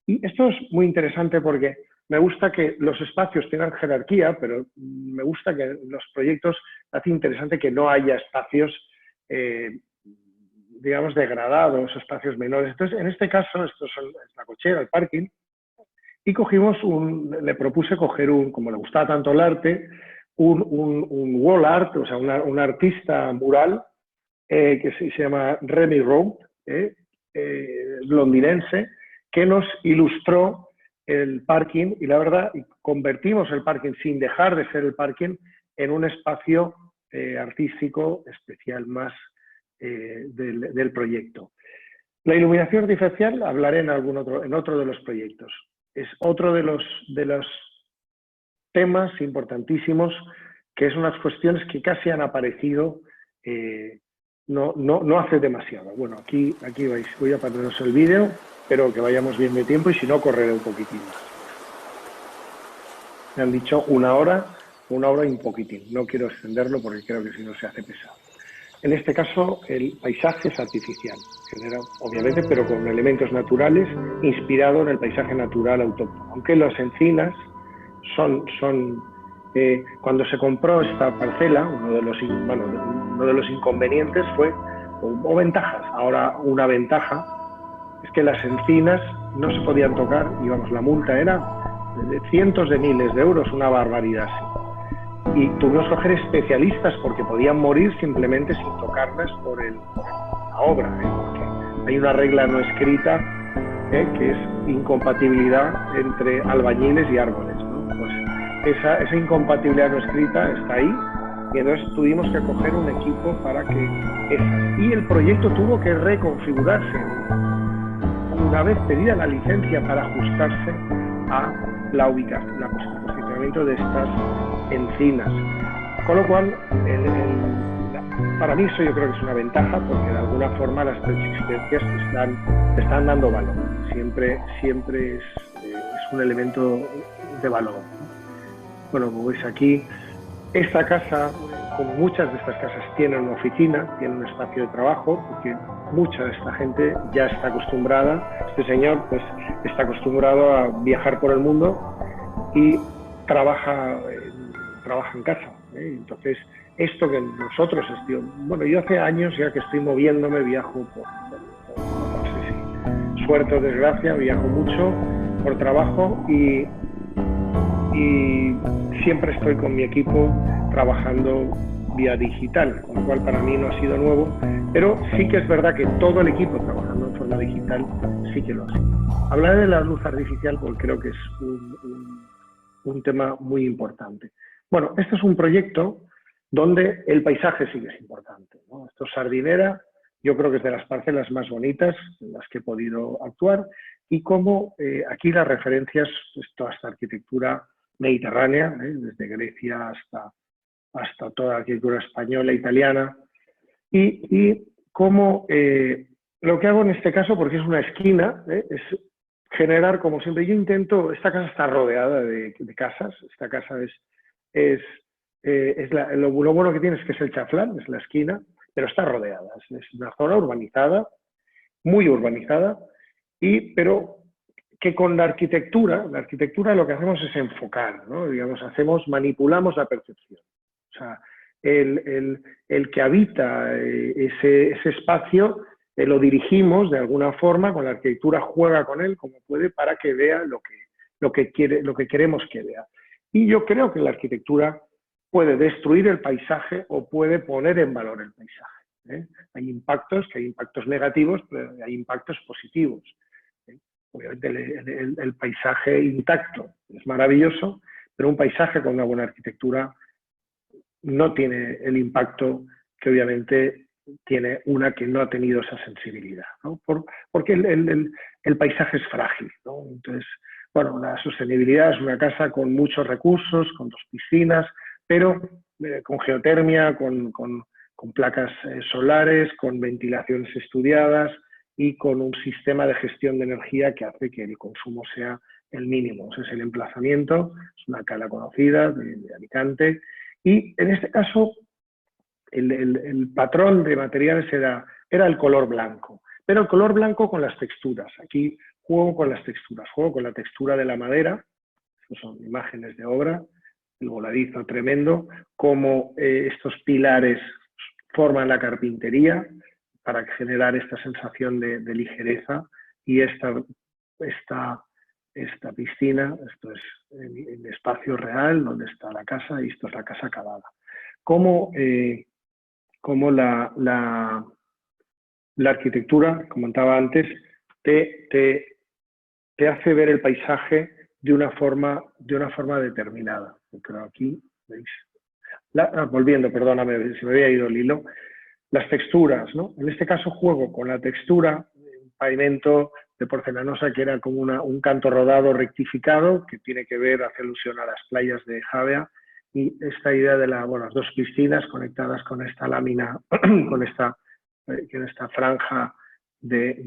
Y esto es muy interesante porque me gusta que los espacios tengan jerarquía, pero me gusta que en los proyectos hace interesante que no haya espacios, digamos, degradados, espacios menores. Entonces, en este caso, es la cochera, el parking, y le propuse coger como le gustaba tanto el arte, un wall art, o sea, un artista mural, que se llama Remy Rowe, londinense, que nos ilustró el parking. Y la verdad, convertimos el parking, sin dejar de ser el parking, en un espacio artístico especial más del proyecto. La iluminación artificial hablaré en otro de los proyectos. Es otro de los temas importantísimos, que es unas cuestiones que casi han aparecido no hace demasiado. Bueno, aquí vais, voy a pararos el vídeo, pero que vayamos bien de tiempo, y si no, correré un poquitín más. Me han dicho una hora y un poquitín. No quiero extenderlo porque creo que si no se hace pesado. En este caso, el paisaje es artificial, obviamente, pero con elementos naturales, inspirado en el paisaje natural autóctono. Aunque las encinas cuando se compró esta parcela, uno de los inconvenientes o ventajas. Ahora, una ventaja es que las encinas no se podían tocar, y la multa era de cientos de miles de euros, una barbaridad. Y tuvimos que coger especialistas porque podían morir simplemente sin tocarlas por la obra. Porque hay una regla no escrita que es incompatibilidad entre albañiles y árboles, ¿no? Pues esa incompatibilidad no escrita está ahí, y entonces tuvimos que coger un equipo para y el proyecto tuvo que reconfigurarse una vez pedida la licencia para ajustarse a la ubicación, el posicionamiento de estas encinas. Con lo cual, para mí eso yo creo que es una ventaja, porque de alguna forma las persistencias te están dando valor. Siempre es un elemento de valor. Bueno, como veis aquí, esta casa, como muchas de estas casas, tiene una oficina, tiene un espacio de trabajo, porque mucha de esta gente ya está acostumbrada, este señor pues está acostumbrado a viajar por el mundo y trabaja en casa. Entonces, esto que nosotros, bueno, yo hace años ya que estoy moviéndome, viajo no sé si suerte o desgracia, viajo mucho por trabajo y siempre estoy con mi equipo trabajando vía digital, con lo cual para mí no ha sido nuevo, pero sí que es verdad que todo el equipo trabajando en forma digital sí que lo hace. Hablar de la luz artificial porque creo que es un tema muy importante. Bueno, este es un proyecto donde el paisaje sí que es importante, ¿no? Esto es Sardinera, yo creo que es de las parcelas más bonitas en las que he podido actuar, y como aquí las referencias, pues, toda esta arquitectura mediterránea, desde Grecia hasta toda la arquitectura española, italiana, y cómo lo que hago en este caso, porque es una esquina, es generar, como siempre, yo intento, esta casa está rodeada de casas, esta casa lo bueno que tiene es que es el chaflán, es la esquina, pero está rodeada, es una zona urbanizada, muy urbanizada, pero que con la arquitectura lo que hacemos es enfocar, ¿no? Digamos, manipulamos la percepción. O sea, el que habita ese espacio lo dirigimos de alguna forma, con la arquitectura juega con él como puede para que vea lo que queremos que vea. Y yo creo que la arquitectura puede destruir el paisaje o puede poner en valor el paisaje. Hay impactos negativos, pero hay impactos positivos. Obviamente el paisaje intacto es maravilloso, pero un paisaje con una buena arquitectura no tiene el impacto que obviamente tiene una que no ha tenido esa sensibilidad, ¿no? Porque el paisaje es frágil, ¿no? Entonces, bueno, la sostenibilidad es una casa con muchos recursos, con 2 piscinas, pero con geotermia, con placas solares, con ventilaciones estudiadas y con un sistema de gestión de energía que hace que el consumo sea el mínimo. Ese es el emplazamiento, es una cala conocida de Alicante, y en este caso el patrón de materiales era el color blanco, pero el color blanco con las texturas. Aquí juego con las texturas, juego con la textura de la madera, estas son imágenes de obra, el voladizo tremendo, cómo estos pilares forman la carpintería para generar esta sensación de ligereza, y esta piscina, esto es el espacio real donde está la casa, y esto es la casa acabada. Cómo la arquitectura, como comentaba antes, te hace ver el paisaje de una forma determinada. Pero aquí, ¿veis? Volviendo, perdóname, se me había ido el hilo. Las texturas, ¿no? En este caso juego con la textura, un pavimento de porcelanosa que era como un canto rodado rectificado, que tiene que ver, hace alusión a las playas de Javea, y esta idea de las 2 piscinas conectadas con esta lámina, con esta franja de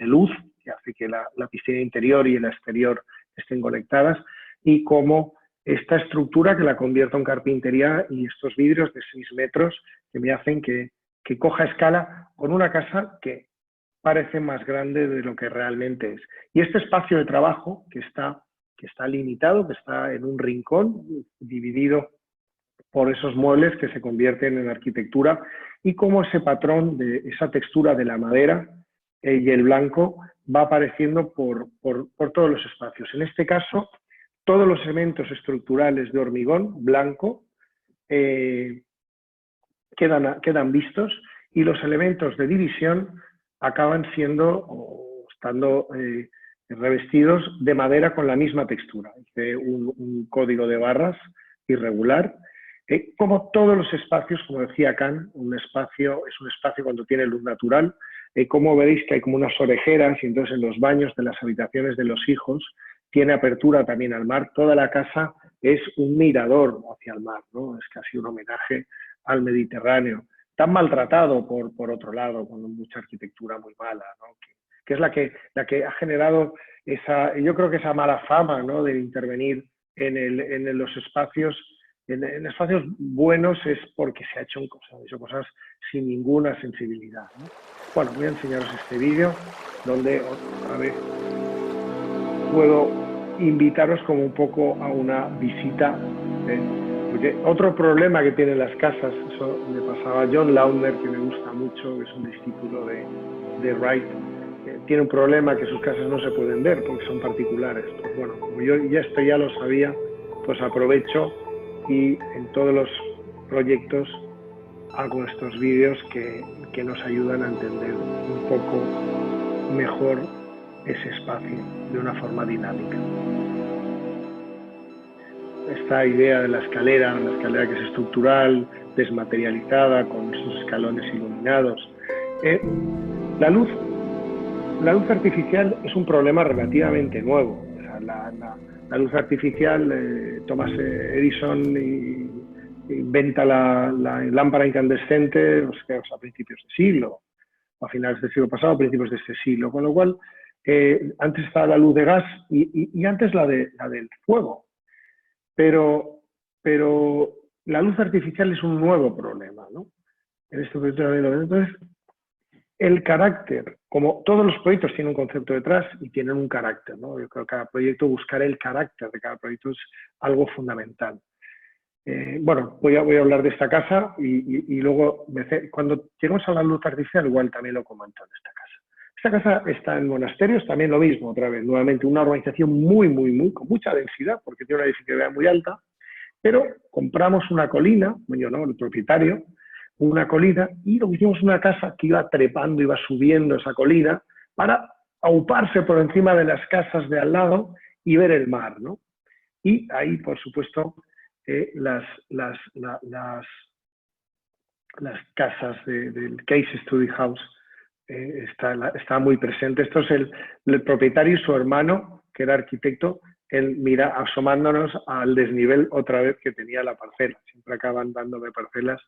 luz, que hace que la piscina interior y el exterior estén conectadas, y cómo esta estructura que la convierto en carpintería, y estos vidrios de 6 metros que me hacen que coja escala con una casa que parece más grande de lo que realmente es. Y este espacio de trabajo que está limitado, que está en un rincón, dividido por esos muebles que se convierten en arquitectura, y cómo ese patrón de esa textura de la madera y el blanco va apareciendo por todos los espacios. En este caso, todos los elementos estructurales de hormigón blanco quedan vistos, y los elementos de división acaban estando revestidos de madera con la misma textura. Hice un código de barras irregular. Como todos los espacios, como decía Kant, es un espacio cuando tiene luz natural. Como veréis que hay como unas orejeras, y entonces en los baños de las habitaciones de los hijos tiene apertura también al mar. Toda la casa es un mirador hacia el mar, ¿no? Es casi un homenaje al Mediterráneo, tan maltratado por otro lado, con mucha arquitectura muy mala, ¿no? que es la que ha generado yo creo que esa mala fama, ¿no? De intervenir en los espacios, en espacios buenos es porque se ha hecho cosas sin ninguna sensibilidad, ¿no? Bueno, voy a enseñaros este vídeo donde otra vez puedo invitaros como un poco a una visita, porque otro problema que tienen las casas, eso le pasaba a John Launder, que me gusta mucho, que es un discípulo de Wright, tiene un problema que sus casas no se pueden ver porque son particulares. Pues bueno, como yo esto ya lo sabía, pues aprovecho y en todos los proyectos hago estos vídeos que nos ayudan a entender un poco mejor ese espacio de una forma dinámica. Esta idea de la escalera que es estructural, desmaterializada, con sus escalones iluminados. La luz artificial es un problema relativamente nuevo. O sea, la luz artificial, Thomas Edison inventa la lámpara incandescente a principios de siglo, a finales del siglo pasado, a principios de este siglo, con lo cual antes estaba la luz de gas y antes la del fuego. Pero la luz artificial es un nuevo problema, ¿no? En este proyecto también lo ven. Entonces, el carácter, como todos los proyectos tienen un concepto detrás y tienen un carácter, ¿no? Yo creo que cada proyecto, buscar el carácter de cada proyecto es algo fundamental. Bueno, voy a hablar de esta casa y luego, cuando lleguemos a la luz artificial, igual también lo comento en esta casa. Esta casa está en Monasterios, también lo mismo, otra vez, nuevamente, una urbanización con mucha densidad, porque tiene una edificación muy alta, pero compramos una colina, yo no, el propietario, una colina, y lo que hicimos una casa que iba trepando, iba subiendo esa colina para auparse por encima de las casas de al lado y ver el mar, ¿no? Y ahí, por supuesto, las casas del Case Study House está muy presente. Esto es el propietario y su hermano, que era arquitecto, él mira asomándonos al desnivel otra vez que tenía la parcela. Siempre acaban dándome parcelas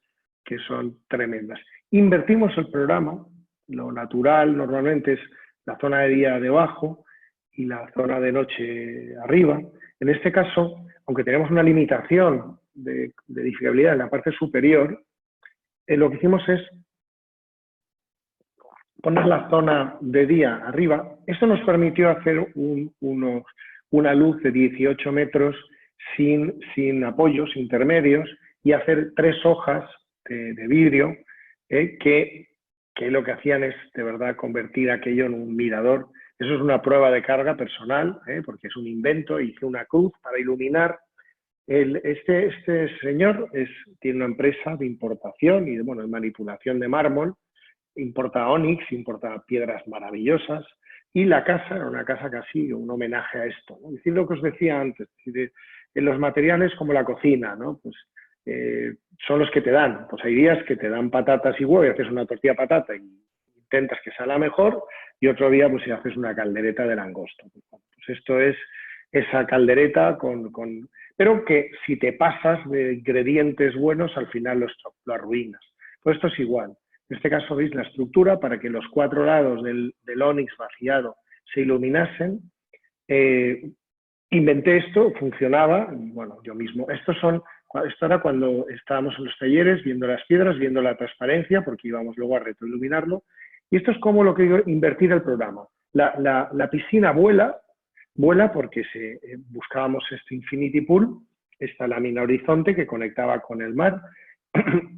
que son tremendas. Invertimos el programa, lo natural normalmente es la zona de día debajo y la zona de noche arriba. En este caso, aunque tenemos una limitación de edificabilidad en la parte superior, lo que hicimos es poner la zona de día arriba. Esto nos permitió hacer una luz de 18 metros sin apoyos intermedios y hacer 3 hojas de vidrio que lo que hacían es de verdad convertir aquello en un mirador. Eso es una prueba de carga personal, porque es un invento. Hice una cruz para iluminar. Este señor tiene una empresa de importación y de manipulación de mármol. Importa ónix, importa piedras maravillosas, y la casa era una casa casi un homenaje a esto, ¿no? Es decir, lo que os decía antes, en los materiales como la cocina, ¿no? Pues son los que te dan. Pues hay días que te dan patatas y huevo y haces una tortilla de patata y intentas que salga mejor, y otro día pues si haces una caldereta de langosta. Pues esto es esa caldereta pero que si te pasas de ingredientes buenos, al final lo arruinas. Pues esto es igual. En este caso veis la estructura para que los 4 lados del ónix vaciado se iluminasen. Inventé esto, funcionaba, y bueno, yo mismo. Esto era cuando estábamos en los talleres viendo las piedras, viendo la transparencia, porque íbamos luego a retroiluminarlo. Y esto es como lo que digo, invertir el programa. La piscina vuela porque buscábamos este infinity pool, esta lámina horizonte que conectaba con el mar,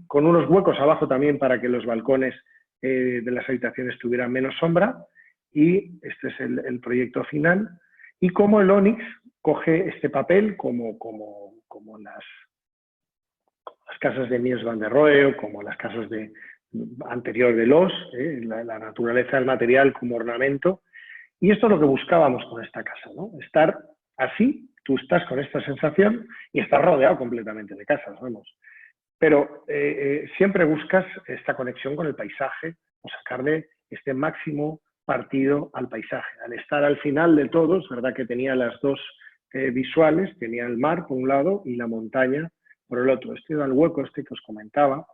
con unos huecos abajo también para que los balcones de las habitaciones tuvieran menos sombra, y este es el proyecto final. Y cómo el ónix coge este papel como las casas de Mies van der Rohe o como las casas anterior de Loos, la naturaleza del material como ornamento. Y esto es lo que buscábamos con esta casa, ¿no? Estar así, tú estás con esta sensación y estás rodeado completamente de casas, vamos. Pero siempre buscas esta conexión con el paisaje o sacarle este máximo partido al paisaje. Al estar al final de todo, es verdad que tenía las dos visuales, tenía el mar por un lado y la montaña por el otro. Este era el hueco que os comentaba.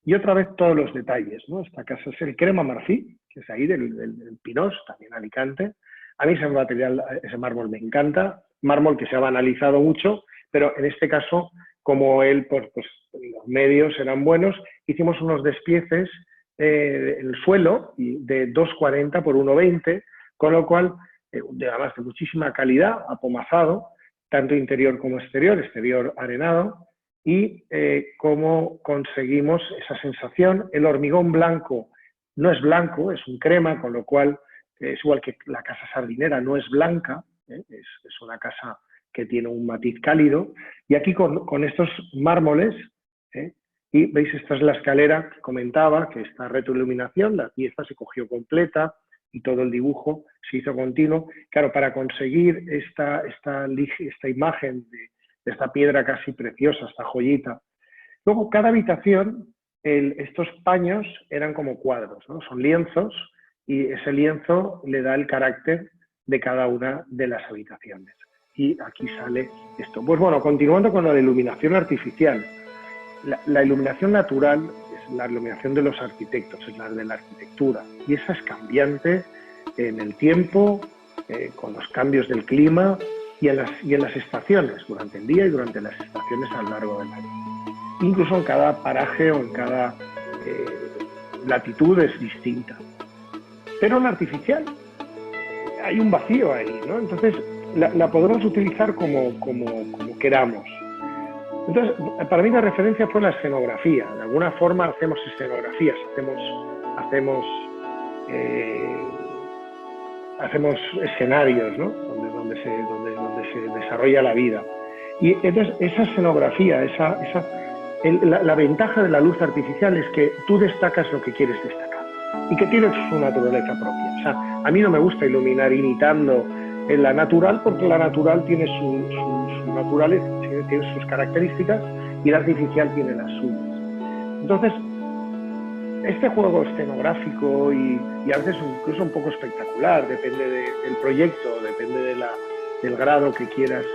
Y otra vez todos los detalles, ¿no? Esta casa es el crema marfil, que es ahí del Pinós, también Alicante. A mí ese mármol me encanta. mármol que se ha banalizado mucho, pero en este caso, como pues los medios eran buenos, hicimos unos despieces en el suelo de 2,40 por 1,20, con lo cual, además de muchísima calidad, apomazado, tanto interior como exterior arenado, y cómo conseguimos esa sensación. El hormigón blanco no es blanco, es un crema, con lo cual es igual que la casa sardinera, no es blanca, es una casa que tiene un matiz cálido. Y aquí con estos mármoles, y veis, esta es la escalera que comentaba, que esta retroiluminación, la pieza se cogió completa y todo el dibujo se hizo continuo. Claro, para conseguir esta imagen de esta piedra casi preciosa, esta joyita. Luego, cada habitación, estos paños eran como cuadros, ¿no? Son lienzos, y ese lienzo le da el carácter de cada una de las habitaciones. Y aquí sale esto. Pues bueno, continuando con la iluminación artificial. La iluminación natural es la iluminación de los arquitectos, es la de la arquitectura. Y esa es cambiante en el tiempo, con los cambios del clima, y en las estaciones, durante el día y durante las estaciones a lo largo del año. Incluso en cada paraje o en cada latitud es distinta. Pero en la artificial hay un vacío ahí, ¿no? Entonces la podemos utilizar como queramos. Entonces, para mí la referencia fue la escenografía. De alguna forma hacemos escenografías, hacemos escenarios, ¿no? donde se desarrolla la vida. Y entonces esa escenografía, la ventaja de la luz artificial es que tú destacas lo que quieres destacar y que tiene su naturaleza propia. O sea, a mí no me gusta iluminar imitando en la natural, porque la natural tiene su naturaleza, tiene sus características, y la artificial tiene las suyas. Entonces, este juego escenográfico y a veces incluso un poco espectacular, depende del proyecto, depende del grado que quieras,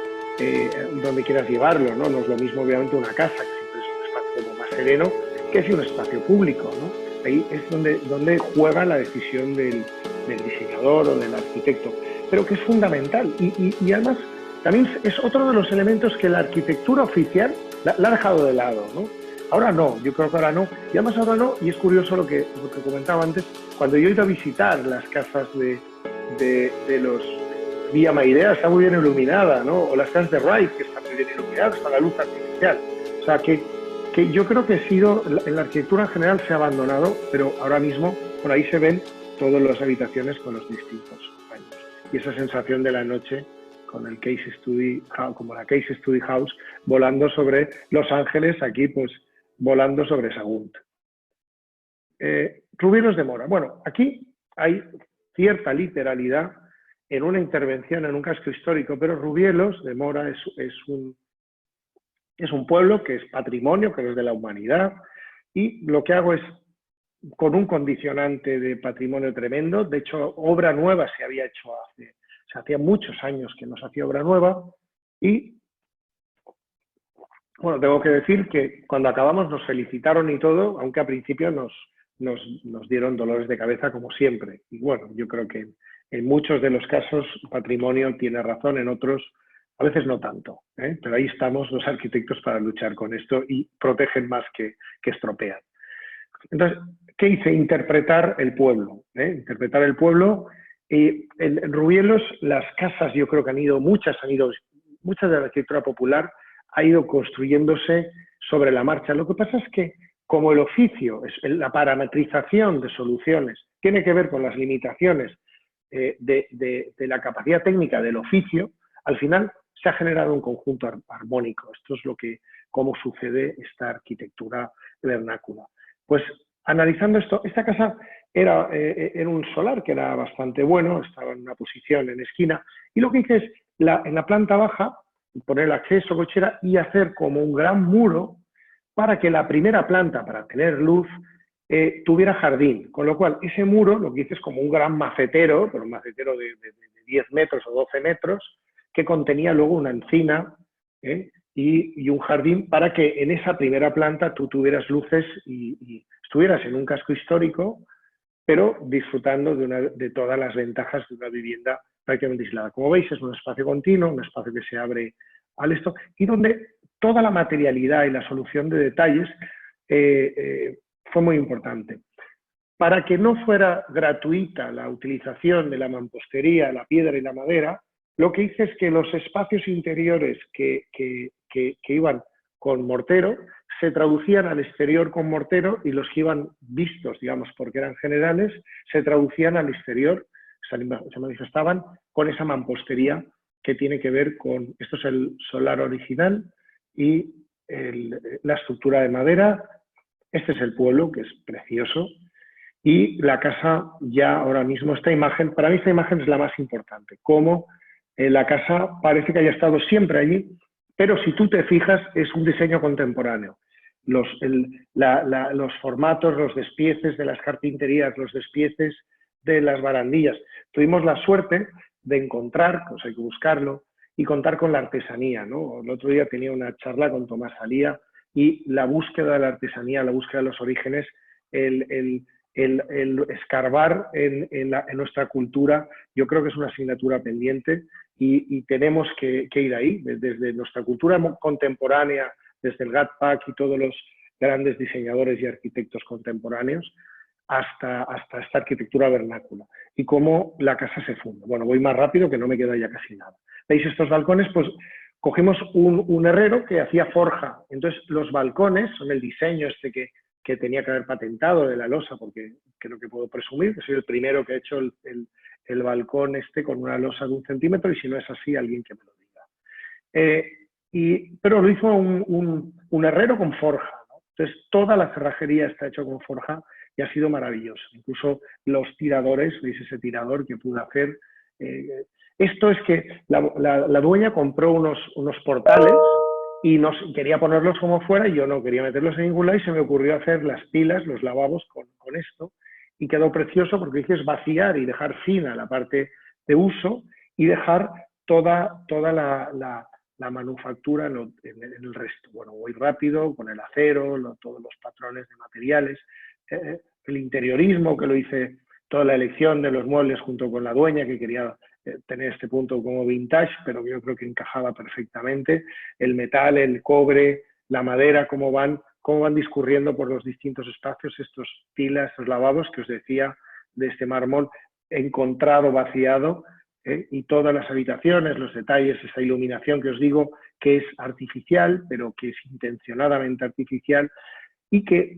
donde quieras llevarlo, ¿no? No es lo mismo, obviamente, una casa, que siempre es un espacio más sereno, que si un espacio público, ¿no? Ahí es donde juega la decisión del diseñador o del arquitecto, pero que es fundamental. Y además también es otro de los elementos que la arquitectura oficial la ha dejado de lado, ¿no? Ahora no, yo creo que ahora no. Y además ahora no, y es curioso lo que comentaba antes, cuando yo he ido a visitar las casas de los Villa Maidea, está muy bien iluminada, ¿no? O las casas de Wright, que están muy bien iluminadas con la luz artificial. O sea, que yo creo que en la arquitectura en general se ha abandonado, pero ahora mismo por ahí se ven todas las habitaciones con los distintos baños. Y esa sensación de la noche con el Case Study, como la Case Study House, volando sobre Los Ángeles, aquí pues volando sobre Sagunt. Rubielos de Mora. Bueno, aquí hay cierta literalidad en una intervención en un casco histórico, pero Rubielos de Mora es un pueblo que es patrimonio, que es de la humanidad, y lo que hago es, con un condicionante de patrimonio tremendo, de hecho, obra nueva se había hecho hacía muchos años que nos hacía obra nueva, y bueno, tengo que decir que cuando acabamos nos felicitaron y todo, aunque a principio nos dieron dolores de cabeza como siempre. Y bueno, yo creo que en muchos de los casos patrimonio tiene razón, en otros a veces no tanto, ¿eh? Pero ahí estamos los arquitectos para luchar con esto y protegen más que estropean. Entonces, ¿qué hice? Interpretar el pueblo, interpretar el pueblo. Y en Rubielos las casas, yo creo que muchas de la arquitectura popular ha ido construyéndose sobre la marcha. Lo que pasa es que, como el oficio, la parametrización de soluciones tiene que ver con las limitaciones de la capacidad técnica del oficio, al final se ha generado un conjunto armónico. Esto es cómo sucede esta arquitectura vernácula. Pues analizando esto, esta casa era un solar que era bastante bueno, estaba en una posición en esquina, y lo que hice es, en la planta baja, poner el acceso, cochera, y hacer como un gran muro para que la primera planta, para tener luz, tuviera jardín. Con lo cual, ese muro lo que hice es como un gran macetero, pero un macetero de 10 metros o 12 metros, que contenía luego una encina y un jardín, para que en esa primera planta tú tuvieras luces y estuvieras en un casco histórico, pero disfrutando de todas las ventajas de una vivienda prácticamente aislada. Como veis, es un espacio continuo, un espacio que se abre al esto, y donde toda la materialidad y la solución de detalles fue muy importante. Para que no fuera gratuita la utilización de la mampostería, la piedra y la madera, lo que hice es que los espacios interiores que iban con mortero se traducían al exterior con mortero, y los que iban vistos, digamos, porque eran generales, se traducían al exterior, se manifestaban con esa mampostería que tiene que ver con, esto es el solar original y la estructura de madera. Este es el pueblo, que es precioso, y la casa ya ahora mismo, esta imagen, para mí esta imagen es la más importante, cómo la casa parece que haya estado siempre allí, pero si tú te fijas es un diseño contemporáneo. Los formatos, los despieces de las carpinterías, los despieces de las barandillas. Tuvimos la suerte de encontrar, pues hay que buscarlo, y contar con la artesanía, ¿no? El otro día tenía una charla con Tomás Alía, y la búsqueda de la artesanía, la búsqueda de los orígenes, el escarbar en nuestra cultura, yo creo que es una asignatura pendiente, y tenemos que ir ahí, desde nuestra cultura contemporánea, desde el GATPAC y todos los grandes diseñadores y arquitectos contemporáneos, hasta esta arquitectura vernácula, y cómo la casa se funda. Bueno, voy más rápido, que no me queda ya casi nada. ¿Veis estos balcones? Pues cogimos un herrero que hacía forja. Entonces, los balcones son el diseño este que tenía que haber patentado de la losa, porque creo que puedo presumir que soy el primero que ha hecho el balcón este con una losa de 1 centímetro, y si no es así, alguien que me lo diga. Pero lo hizo un herrero con forja, ¿no? Entonces, toda la cerrajería está hecha con forja y ha sido maravilloso. Incluso los tiradores, veis ese tirador que pude hacer. Esto es que la dueña compró unos portales y quería ponerlos como fuera, y yo no quería meterlos en ningún lado, y se me ocurrió hacer las pilas, los lavabos con esto, y quedó precioso, porque dices vaciar y dejar fina la parte de uso y dejar toda la manufactura en el resto. Bueno, voy rápido con el acero, todos los patrones de materiales, el interiorismo, que lo hice toda la elección de los muebles junto con la dueña, que quería tener este punto como vintage, pero yo creo que encajaba perfectamente. El metal, el cobre, la madera, cómo van discurriendo por los distintos espacios, estos pilas, estos lavabos que os decía, de este mármol encontrado, vaciado, y todas las habitaciones, los detalles, esa iluminación que os digo que es artificial, pero que es intencionadamente artificial, y que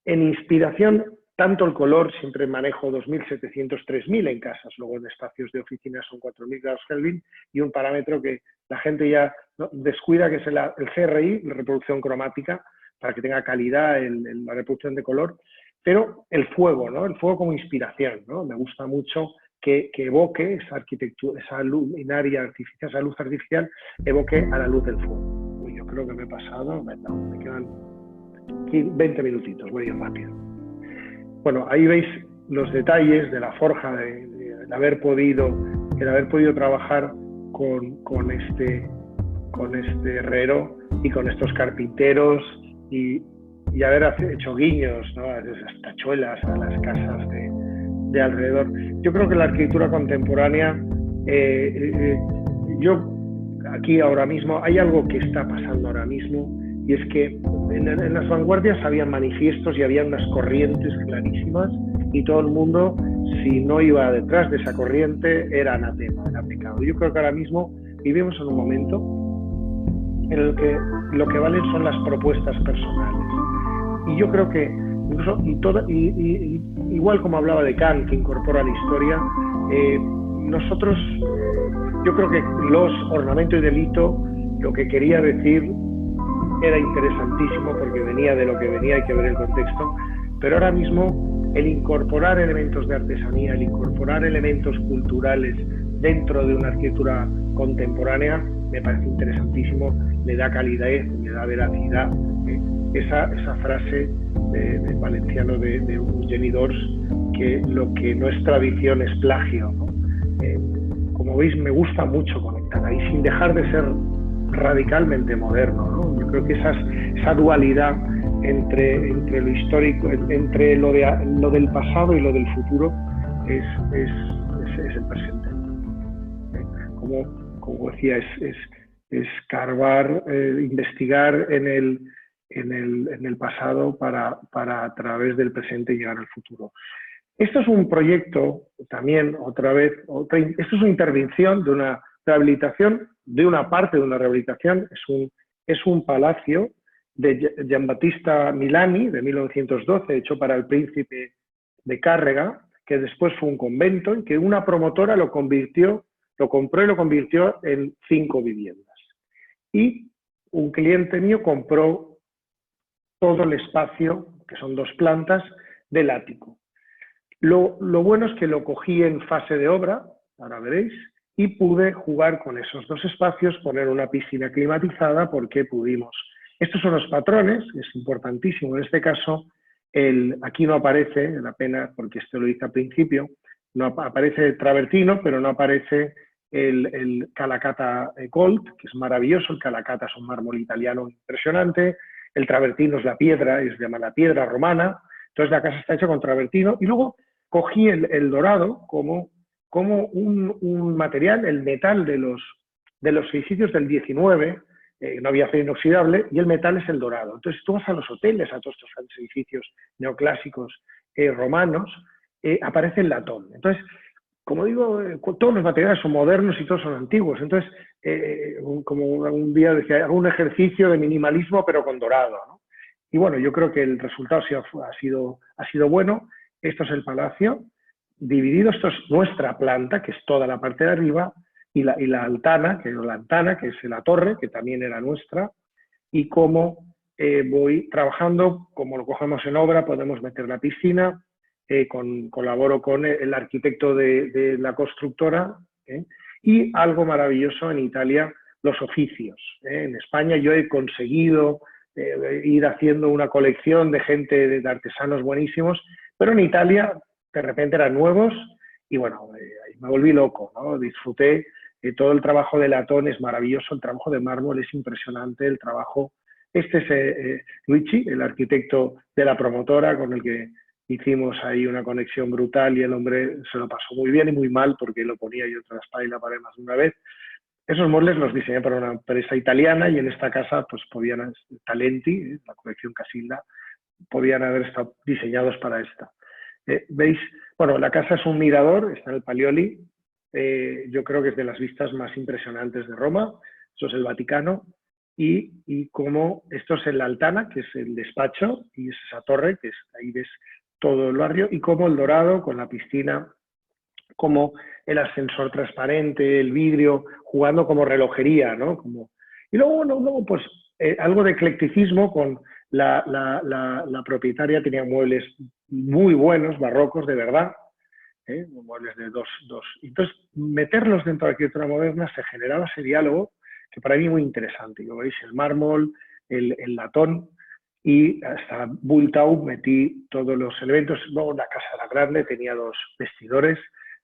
en inspiración, tanto el color, siempre manejo 2700, 3000 en casas, luego en espacios de oficinas son 4000 grados Kelvin, y un parámetro que la gente ya descuida, que es el CRI, la reproducción cromática, para que tenga calidad la reproducción de color, pero el fuego, ¿no? El fuego como inspiración, ¿no? Me gusta mucho que evoque esa arquitectura, esa luminaria artificial, esa luz artificial, evoque a la luz del fuego. Uy, yo creo que me he pasado, no, me quedan 20 minutitos, voy a ir rápido. Bueno, ahí veis los detalles de la forja, de haber podido trabajar con este herrero y con estos carpinteros, y haber hecho guiños, ¿no?, a esas tachuelas, a las casas de alrededor. Yo creo que la arquitectura contemporánea, aquí ahora mismo, hay algo que está pasando ahora mismo, y es que en las vanguardias había manifiestos y había unas corrientes clarísimas, y todo el mundo, si no iba detrás de esa corriente, era anatema, era pecado. Yo creo que ahora mismo vivimos en un momento en el que lo que valen son las propuestas personales. Y yo creo que, incluso, igual como hablaba de Kant, que incorpora la historia, nosotros, yo creo que los ornamento y delito, lo que quería decir era interesantísimo, porque venía de lo que venía, hay que ver el contexto, pero ahora mismo el incorporar elementos de artesanía, el incorporar elementos culturales dentro de una arquitectura contemporánea, me parece interesantísimo, le da calidez, le da veracidad. Esa frase de valenciano de Eugeni Dors, que lo que no es tradición es plagio, ¿no? Como veis, me gusta mucho conectar ahí, sin dejar de ser radicalmente moderno, ¿no? Yo creo que esa dualidad entre lo histórico, entre lo del pasado y lo del futuro, es el presente. como decía, es escarbar, investigar en el pasado para a través del presente llegar al futuro. Esto es un proyecto, también, esto es una intervención de una rehabilitación, de una parte de una rehabilitación, es un palacio de Giambattista Milani, de 1912, hecho para el príncipe de Cárrega, que después fue un convento, y que una promotora lo compró y lo convirtió en 5 viviendas. Y un cliente mío compró todo el espacio, que son 2 plantas, del ático. Lo bueno es que lo cogí en fase de obra, ahora veréis, y pude jugar con esos 2 espacios, poner una piscina climatizada, porque pudimos. Estos son los patrones, es importantísimo. En este caso, aquí no aparece, la pena, porque esto lo hice al principio, no aparece el travertino, pero no aparece el Calacata Gold, que es maravilloso. El Calacata es un mármol italiano impresionante, el travertino es la piedra, se llama la piedra romana. Entonces la casa está hecha con travertino, y luego cogí el dorado como un material, el metal de los edificios del 19, no había acero inoxidable, y el metal es el dorado. Entonces tú vas a los hoteles, a todos estos grandes edificios neoclásicos romanos, aparece el latón. Entonces, como digo, todos los materiales son modernos y todos son antiguos. Entonces, como un día decía, hago un ejercicio de minimalismo pero con dorado, ¿no? Y bueno, yo creo que el resultado ha sido bueno. Esto es el palacio dividido, esto es nuestra planta, que es toda la parte de arriba, y la altana, que es la torre, que también era nuestra, y cómo voy trabajando, como lo cogemos en obra, podemos meter la piscina, colaboro con el arquitecto de la constructora, y algo maravilloso en Italia, los oficios. En España yo he conseguido ir haciendo una colección de gente, de artesanos buenísimos, pero en Italia de repente eran nuevos y bueno, me volví loco, ¿no? Disfruté. Todo el trabajo de latón es maravilloso, el trabajo de mármol es impresionante, el trabajo. Este es Luigi, el arquitecto de la promotora, con el que hicimos ahí una conexión brutal, y el hombre se lo pasó muy bien y muy mal, porque lo ponía yo tras la espada y la pared más de una vez. Esos muebles los diseñé para una empresa italiana, y en esta casa pues podían, Talenti, la colección Casilda, podían haber estado diseñados para esta. ¿Veis? Bueno, la casa es un mirador, está en el Palioli. Yo creo que es de las vistas más impresionantes de Roma. Eso es el Vaticano. Y como esto es en la Altana, que es el despacho, y es esa torre, que ahí ves todo el barrio, y como el dorado con la piscina, como el ascensor transparente, el vidrio, jugando como relojería, ¿no? Y luego pues algo de eclecticismo con la propietaria. Tenía muebles muy buenos, barrocos, de verdad, muebles de dos. Entonces, meterlos dentro de la arquitectura moderna, se generaba ese diálogo que para mí es muy interesante. Como veis, el mármol, el latón, y hasta Bultau metí todos los elementos. Luego la casa era grande, tenía 2 vestidores,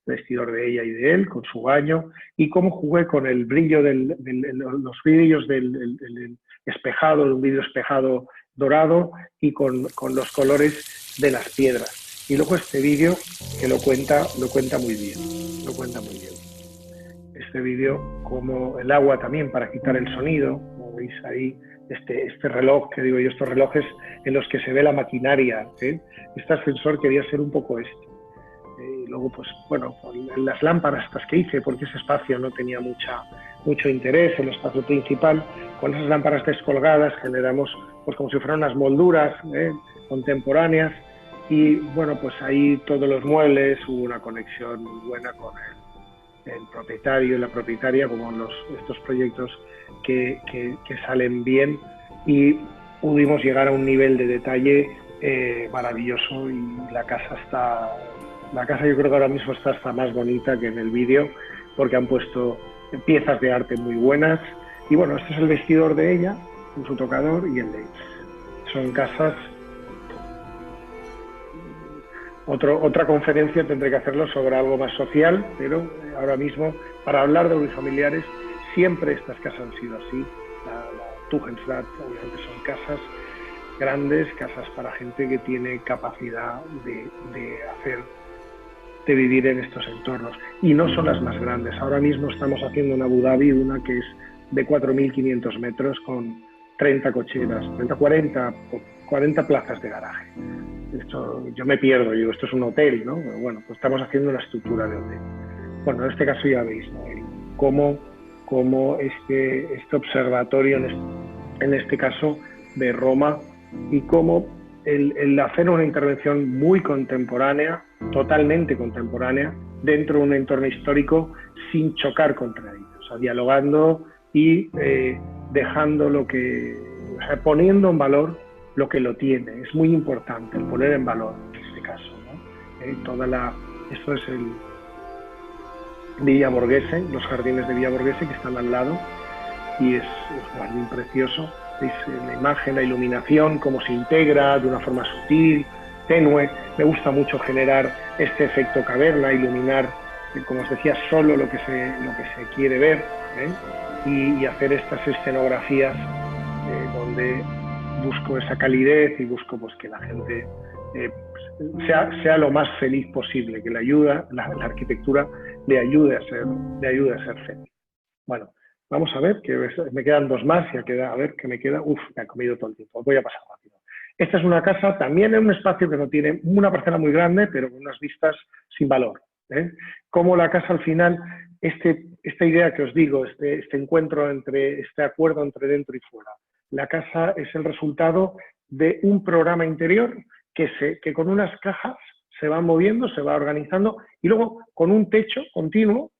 el vestidor de ella y de él, con su baño, y cómo jugué con el brillo los vidrios del espejado, de un vidrio espejado dorado, y con los colores de las piedras. Y luego este vídeo que lo cuenta muy bien, Este vídeo, como el agua también para quitar el sonido, como veis ahí, este reloj, que digo yo, estos relojes en los que se ve la maquinaria, Este ascensor quería ser un poco esto. Y luego, pues bueno, las lámparas estas que hice, porque ese espacio no tenía mucho interés, el espacio principal, con esas lámparas descolgadas generamos pues como si fueran unas molduras contemporáneas. Y bueno, pues ahí todos los muebles, hubo una conexión muy buena con el propietario y la propietaria, como estos proyectos que salen bien, y pudimos llegar a un nivel de detalle maravilloso. Y la casa yo creo que ahora mismo está hasta más bonita que en el vídeo, porque han puesto piezas de arte muy buenas. Y bueno, este es el vestidor de ella, con su tocador, y el de él. Son casas. Otra conferencia tendré que hacerlo sobre algo más social, pero ahora mismo, para hablar de unifamiliares, siempre estas casas han sido así. La Tugendhat, obviamente, son casas grandes, casas para gente que tiene capacidad de hacer de vivir en estos entornos. Y no son las más grandes. Ahora mismo estamos haciendo en Abu Dhabi una que es de 4.500 metros con 30 cocheras, 40 plazas de garaje. Esto, yo me pierdo, digo, esto es un hotel, ¿no? Pero bueno, pues estamos haciendo una estructura de hotel. Bueno, en este caso ya veis, ¿no? Cómo este observatorio, en este caso de Roma, y cómo el hacer una intervención muy contemporánea, totalmente contemporánea, dentro de un entorno histórico sin chocar contra ellos, o sea, dialogando y dejando lo que, o sea, poniendo en valor lo que lo tiene. Es muy importante el poner en valor en este caso, ¿no? Esto es el Villa Borghese, los jardines de Villa Borghese que están al lado, y es un jardín precioso. Veis la imagen, la iluminación, cómo se integra de una forma sutil, tenue. Me gusta mucho generar este efecto caverna, iluminar, como os decía, solo lo que se quiere ver, y hacer estas escenografías donde busco esa calidez y busco pues que la gente sea lo más feliz posible, que la arquitectura le ayude a ser feliz. Bueno, vamos a ver, que me quedan dos más, y a ver qué me queda. Me ha comido todo el tiempo, voy a pasar rápido. Esta es una casa también en un espacio que no tiene una parcela muy grande, pero con unas vistas sin valor. Como la casa al final, esta idea que os digo, este encuentro este acuerdo entre dentro y fuera. La casa es el resultado de un programa interior que con unas cajas se va moviendo, se va organizando, y luego con un techo continuo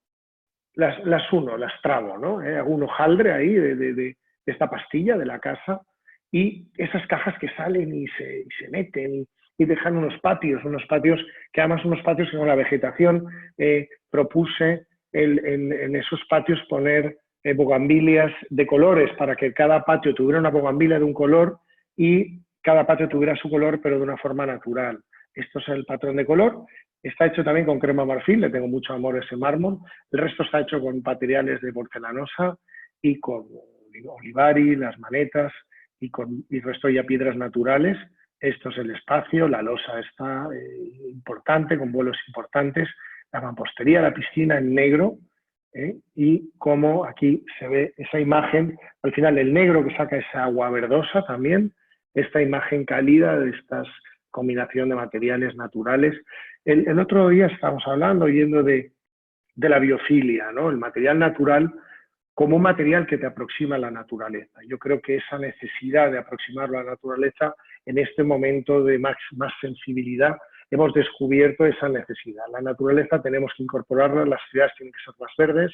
las uno, las trabo, ¿no? Hago un hojaldre ahí de esta pastilla de la casa, y esas cajas que salen y se meten y dejan unos patios que además unos patios que con la vegetación propuse en esos patios poner bugambilias de colores para que cada patio tuviera una bugambilia de un color y cada patio tuviera su color, pero de una forma natural. Esto es el patrón de color. Está hecho también con crema marfil, le tengo mucho amor a ese mármol. El resto está hecho con materiales de porcelanosa y con olivari, las manetas, y el resto ya piedras naturales. Esto es el espacio, la losa está importante, con vuelos importantes, la mampostería, la piscina en negro, y como aquí se ve esa imagen, al final el negro que saca esa agua verdosa también, esta imagen cálida de esta combinación de materiales naturales. El otro día estábamos hablando, oyendo de la biofilia, ¿no? El material natural como un material que te aproxima a la naturaleza. Yo creo que esa necesidad de aproximarlo a la naturaleza, en este momento de más sensibilidad, hemos descubierto esa necesidad. La naturaleza tenemos que incorporarla, las ciudades tienen que ser más verdes,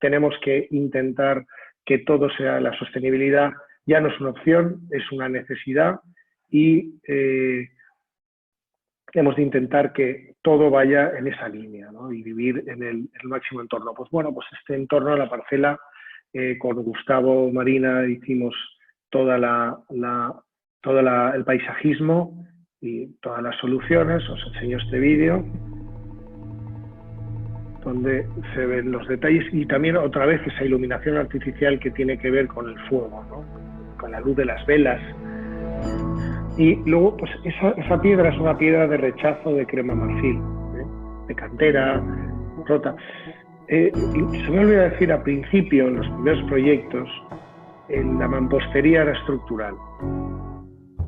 tenemos que intentar que todo sea la sostenibilidad, ya no es una opción, es una necesidad, y hemos de intentar que todo vaya en esa línea, ¿no? Y vivir en el máximo entorno. Pues bueno, pues este entorno, la parcela, con Gustavo Marina hicimos todo el paisajismo y todas las soluciones. Os enseño este vídeo donde se ven los detalles, y también otra vez esa iluminación artificial que tiene que ver con el fuego, ¿no? Con la luz de las velas. Y luego, pues esa piedra es una piedra de rechazo de crema marfil, de cantera rota. Se me olvidó decir al principio, en los primeros proyectos, la mampostería era estructural.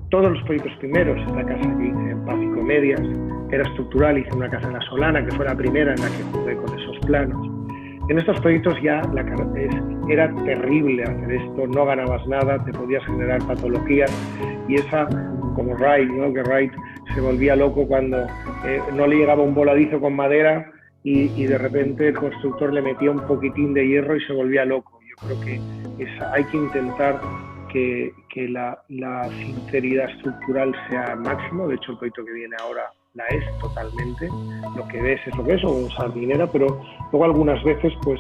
Todos los proyectos primeros, esta casa que hice en Paz y Comedias, era estructural. Hice una casa en La Solana, que fue la primera en la que jugué con esos planos. En estos proyectos ya era terrible hacer esto, no ganabas nada, te podías generar patologías, y esa, como Wright, ¿no? Que Wright se volvía loco cuando no le llegaba un voladizo con madera y de repente el constructor le metía un poquitín de hierro y se volvía loco. Yo creo que hay que intentar que la sinceridad estructural sea al máximo. De hecho, el proyecto que viene ahora la es totalmente. Lo que ves es lo que es, o un sardinera, pero luego algunas veces pues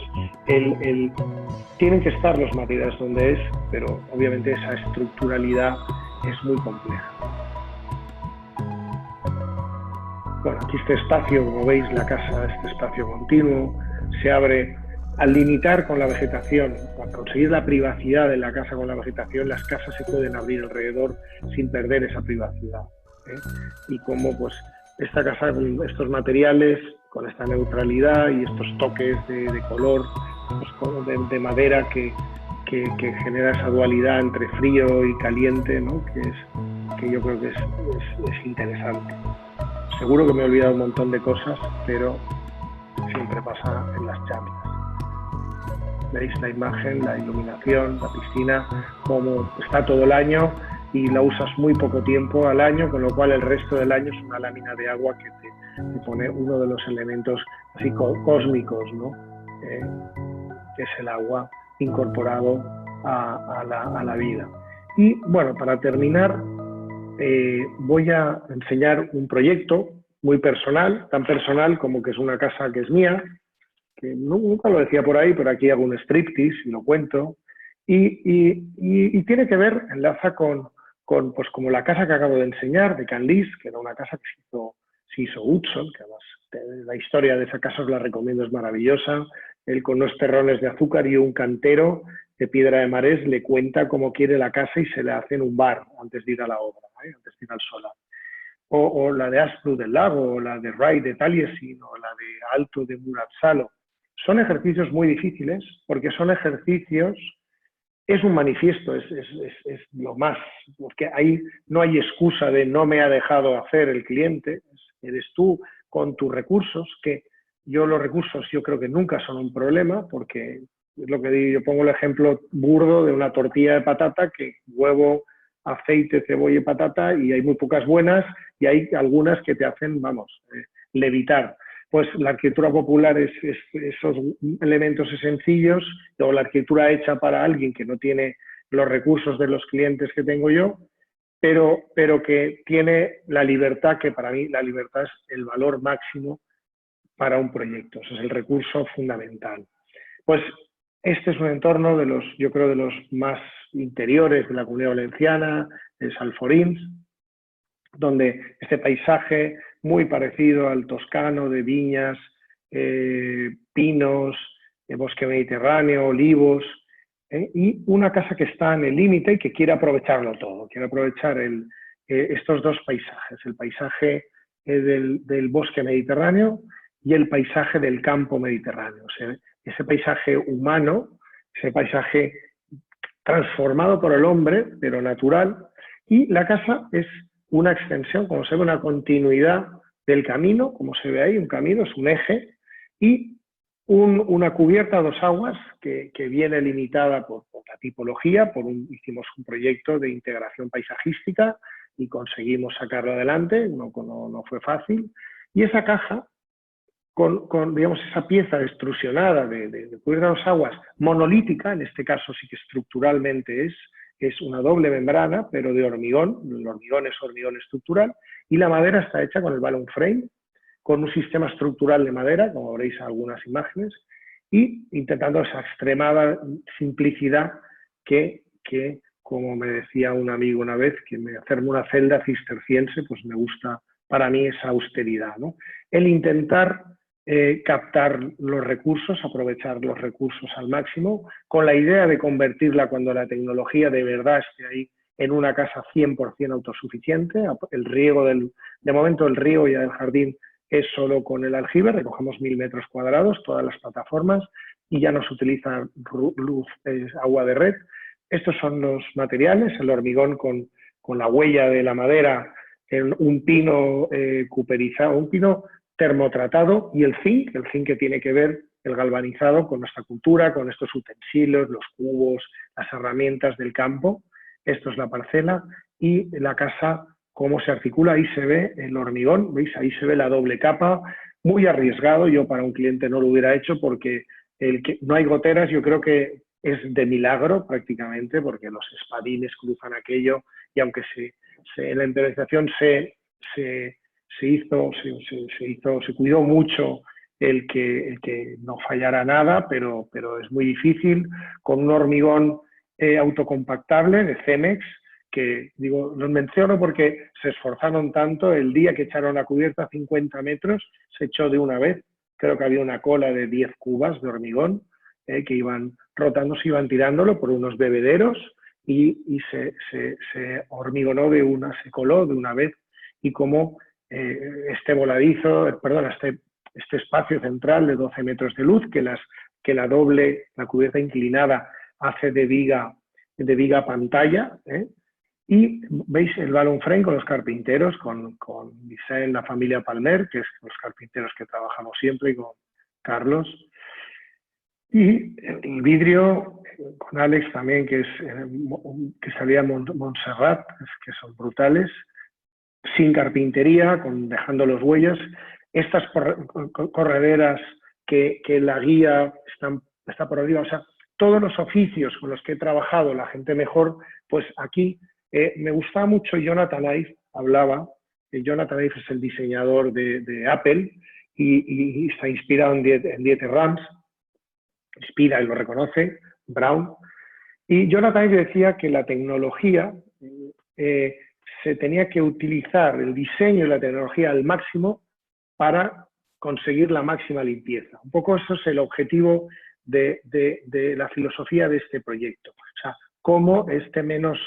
tienen que estar los materiales donde es, pero obviamente esa estructuralidad es muy compleja. Bueno, aquí este espacio, como veis, la casa, este espacio continuo, se abre al limitar con la vegetación. Para conseguir la privacidad de la casa con la vegetación, las casas se pueden abrir alrededor sin perder esa privacidad, Y como pues esta casa con estos materiales, con esta neutralidad y estos toques de color pues, de madera que genera esa dualidad entre frío y caliente, ¿no? que yo creo que es interesante. Seguro que me he olvidado un montón de cosas, pero siempre pasa en las charlas. Veis la imagen, la iluminación, la piscina, como está todo el año y la usas muy poco tiempo al año, con lo cual el resto del año es una lámina de agua que te pone uno de los elementos así cósmicos, ¿no? Que es el agua incorporado a la vida. Y bueno, para terminar, voy a enseñar un proyecto muy personal, tan personal como que es una casa que es mía, que nunca lo decía por ahí, pero aquí hago un striptease y lo cuento, y tiene que ver, enlaza con pues como la casa que acabo de enseñar, de Canlis, que era una casa que se hizo Hudson, que además la historia de esa casa os la recomiendo, es maravillosa. Él con unos terrones de azúcar y un cantero de Piedra de Marés le cuenta cómo quiere la casa y se le hace en un bar antes de ir a la obra, antes de ir al solar. O la de Aspru del Lago, o la de Rai de Taliesin, o la de Alto de Muratsalo. Son ejercicios muy difíciles porque son ejercicios, es un manifiesto, es lo más, porque ahí no hay excusa de no me ha dejado hacer el cliente, eres tú con tus recursos, que los recursos yo creo que nunca son un problema, porque es lo que digo, yo pongo el ejemplo burdo de una tortilla de patata, que huevo, aceite, cebolla y patata, y hay muy pocas buenas, y hay algunas que te hacen, vamos, levitar. Pues la arquitectura popular es esos elementos sencillos, o la arquitectura hecha para alguien que no tiene los recursos de los clientes que tengo yo, pero que tiene la libertad, que para mí la libertad es el valor máximo para un proyecto, ese es el recurso fundamental. Pues este es un entorno de los, yo creo, de los más interiores de la Comunidad Valenciana, de Salforins, donde este paisaje muy parecido al toscano, de viñas, pinos, bosque mediterráneo, olivos, y una casa que está en el límite y que quiere aprovecharlo todo, quiere aprovechar estos dos paisajes, el paisaje del bosque mediterráneo y el paisaje del campo mediterráneo. O sea, ese paisaje humano, ese paisaje transformado por el hombre, pero natural, y la casa es una extensión, como se ve, una continuidad del camino, como se ve ahí, un camino, es un eje, y una cubierta a dos aguas que viene limitada por la tipología, hicimos un proyecto de integración paisajística y conseguimos sacarlo adelante, no fue fácil, y esa caja, con digamos, esa pieza extrusionada de cubierta a dos aguas, monolítica, en este caso sí que estructuralmente es una doble membrana, pero de hormigón, el hormigón es hormigón estructural, y la madera está hecha con el balloon frame, con un sistema estructural de madera, como veréis en algunas imágenes, y intentando esa extremada simplicidad que como me decía un amigo una vez, que hacerme una celda cisterciense, pues me gusta para mí esa austeridad, ¿no? El intentar captar los recursos, aprovechar los recursos al máximo, con la idea de convertirla, cuando la tecnología de verdad esté ahí, en una casa 100% autosuficiente. El riego de momento el riego ya del jardín es solo con el aljibe, recogemos 1000 metros cuadrados, todas las plataformas, y ya no se utiliza luz, agua de red. Estos son los materiales, el hormigón con la huella de la madera, un pino cuperizado, un pino termotratado, y el zinc que tiene que ver, el galvanizado, con nuestra cultura, con estos utensilios, los cubos, las herramientas del campo. Esto es la parcela, y la casa, cómo se articula, ahí se ve el hormigón, ¿veis? Ahí se ve la doble capa, muy arriesgado, yo para un cliente no lo hubiera hecho porque no hay goteras, yo creo que es de milagro prácticamente, porque los espadines cruzan aquello, y aunque la implementación se cuidó mucho el que no fallara nada, pero es muy difícil, con un hormigón autocompactable de Cemex, que digo, los menciono porque se esforzaron tanto. El día que echaron la cubierta 50 metros, se echó de una vez, creo que había una cola de 10 cubas de hormigón que iban rotando, se iban tirándolo por unos bebederos, y se hormigonó se coló de una vez, y como este voladizo, perdón, este este espacio central de 12 metros de luz que la cubierta inclinada hace de viga pantalla, ¿eh? Y veis el balloon frame con los carpinteros, con Vicent, la familia Palmer, que es los carpinteros que trabajamos siempre, y con Carlos. Y el vidrio con Alex también, que salía Montserrat, que son brutales, sin carpintería, dejando los huellas. Estas correderas que la guía está por arriba, o sea, todos los oficios con los que he trabajado, la gente mejor, pues aquí me gustaba mucho Jonathan Ive, Jonathan Ive es el diseñador de Apple y está inspirado en Dieter Rams, inspira y lo reconoce, Brown. Y Jonathan Ive decía que la tecnología se tenía que utilizar el diseño y la tecnología al máximo para conseguir la máxima limpieza. Un poco eso es el objetivo de la filosofía de este proyecto. O sea, cómo menos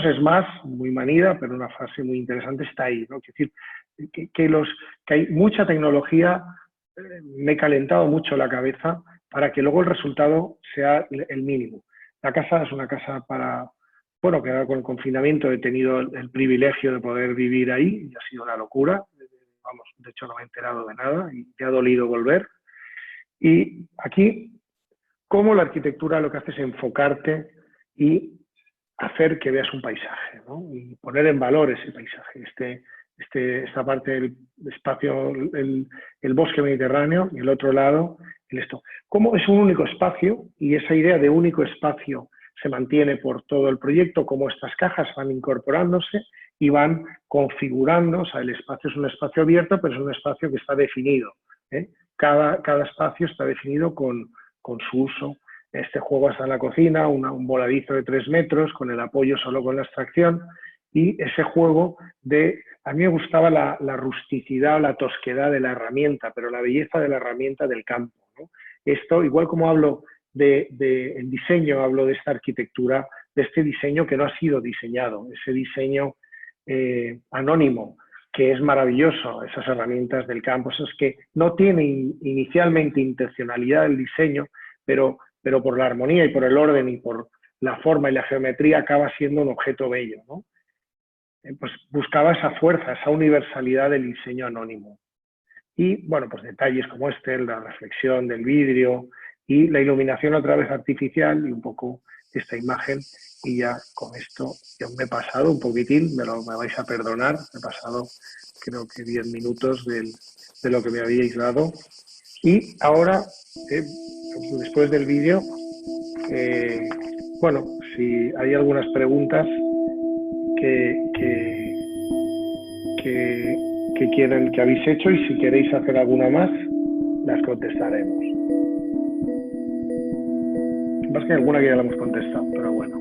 es más, muy manida, pero una frase muy interesante está ahí, ¿no? Es decir, que hay mucha tecnología. Me he calentado mucho la cabeza para que luego el resultado sea el mínimo. La casa es una casa bueno, que ahora con el confinamiento he tenido el privilegio de poder vivir ahí y ha sido una locura. Vamos, de hecho no me he enterado de nada y me ha dolido volver. Y aquí, cómo la arquitectura lo que hace es enfocarte y hacer que veas un paisaje, ¿no? Y poner en valor ese paisaje, esta parte del espacio, el bosque mediterráneo, y el otro lado, esto. Cómo es un único espacio, y esa idea de único espacio se mantiene por todo el proyecto, cómo estas cajas van incorporándose y van configurando. O sea, el espacio es un espacio abierto, pero es un espacio que está definido, ¿eh? Cada espacio está definido con su uso. Este juego está en la cocina, un voladizo de 3 metros, con el apoyo solo con la extracción, y ese juego a mí me gustaba la rusticidad o la tosquedad de la herramienta, pero la belleza de la herramienta del campo, ¿no? Esto, igual como hablo el diseño, hablo de esta arquitectura, de este diseño que no ha sido diseñado, ese diseño anónimo, que es maravilloso, esas herramientas del campo, esas que no tienen inicialmente intencionalidad el diseño, pero por la armonía y por el orden y por la forma y la geometría acaba siendo un objeto bello, ¿no? Pues buscaba esa fuerza, esa universalidad del diseño anónimo. Y, bueno, pues detalles como la reflexión del vidrio y la iluminación otra vez artificial y un poco esta imagen. Y ya con esto yo me he pasado un poquitín, me vais a perdonar, me he pasado creo que 10 minutos de lo que me habíais dado. Y ahora, después del vídeo, bueno, si hay algunas preguntas que quieran, que habéis hecho, y si queréis hacer alguna más, las contestaremos. Más que alguna que ya la hemos contestado, pero bueno.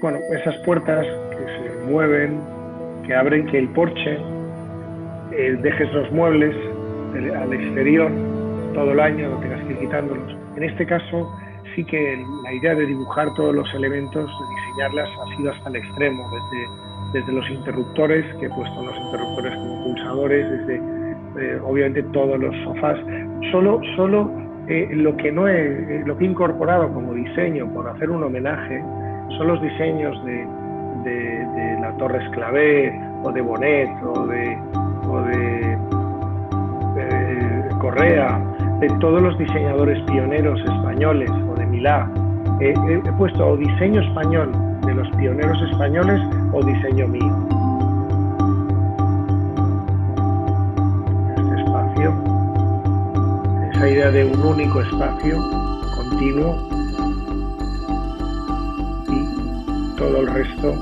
Bueno, esas puertas que se mueven, que abren, que el porche, dejes los muebles al exterior todo el año, no tengas que ir quitándolos. En este caso, sí que la idea de dibujar todos los elementos, de diseñarlas, ha sido hasta el extremo, desde los interruptores, que he puesto los interruptores como pulsadores, desde obviamente todos los sofás. Solo lo que he incorporado como diseño por hacer un homenaje son los diseños de la Torre Esclavé, o de Bonet, o de Correa, de todos los diseñadores pioneros españoles, o de Milá. He puesto o diseño español de los pioneros españoles o diseño mío. Este espacio, esa idea de un único espacio continuo, y todo el resto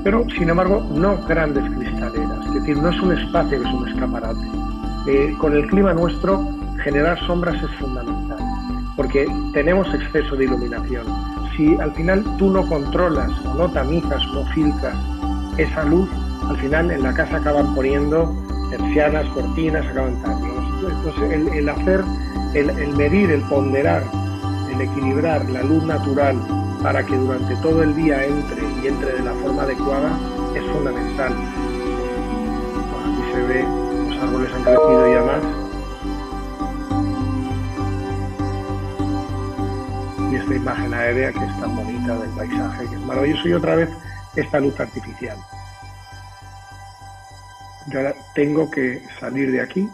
pero sin embargo no grandes cristaleras, es decir, no es un espacio que es un escaparate. Con el clima nuestro, generar sombras es fundamental, porque tenemos exceso de iluminación. Si al final tú no controlas, o no tamizas, o no filtras esa luz, al final en la casa acaban poniendo persianas, cortinas, acaban tal. Entonces el medir, el ponderar, el equilibrar la luz natural para que durante todo el día entre de la forma adecuada es fundamental. Bueno, aquí se ve, los árboles han crecido ya más. Y esta imagen aérea que es tan bonita del paisaje, que es maravilloso, y otra vez esta luz artificial. Yo ahora tengo que salir de aquí.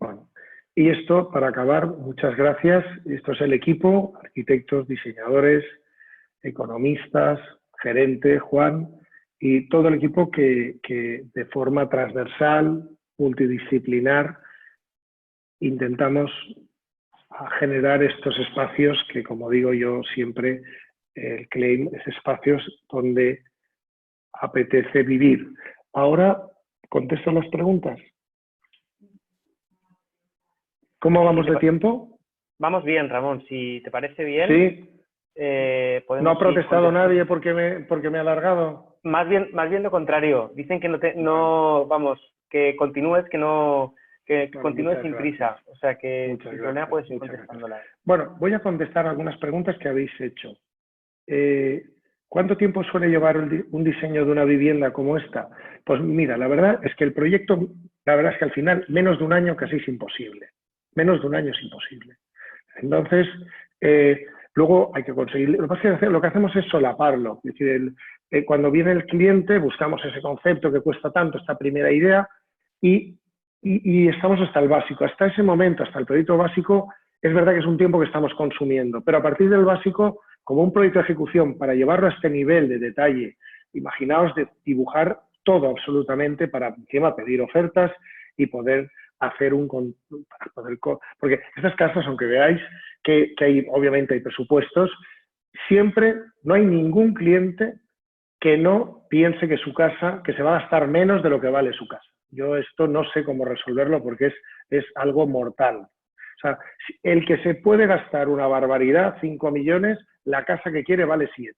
Bueno, y esto, para acabar, muchas gracias. Esto es el equipo, arquitectos, diseñadores, economistas, gerente, Juan, y todo el equipo que de forma transversal, multidisciplinar, intentamos generar estos espacios que, como digo yo siempre, el claim es espacios donde apetece vivir. Ahora contesto las preguntas. ¿Cómo vamos de tiempo? Vamos bien, Ramón. Si te parece bien, sí. Podemos ¿No ha protestado nadie porque me he alargado? Más bien lo contrario. Dicen que que continúes, que continúes sin prisa. O sea que sin problema puedes ir contestándola. Bueno, voy a contestar algunas preguntas que habéis hecho. ¿Cuánto tiempo suele llevar un diseño de una vivienda como esta? Pues mira, la verdad es que el proyecto, la verdad es que al final, menos de un año casi es imposible. Menos de un año es imposible. Entonces, luego hay que conseguir, lo que hacemos es solaparlo. Es decir, cuando viene el cliente, buscamos ese concepto que cuesta tanto, esta primera idea, y estamos hasta el básico. Hasta ese momento, hasta el proyecto básico, es verdad que es un tiempo que estamos consumiendo, pero a partir del básico, como un proyecto de ejecución, para llevarlo a este nivel de detalle, imaginaos de dibujar todo absolutamente para encima pedir ofertas y poder hacer porque estas casas, aunque veáis que obviamente hay presupuestos, siempre no hay ningún cliente que no piense que su casa, que se va a gastar menos de lo que vale su casa. Yo esto no sé cómo resolverlo porque es algo mortal. O sea, el que se puede gastar una barbaridad, 5 millones, la casa que quiere vale 7.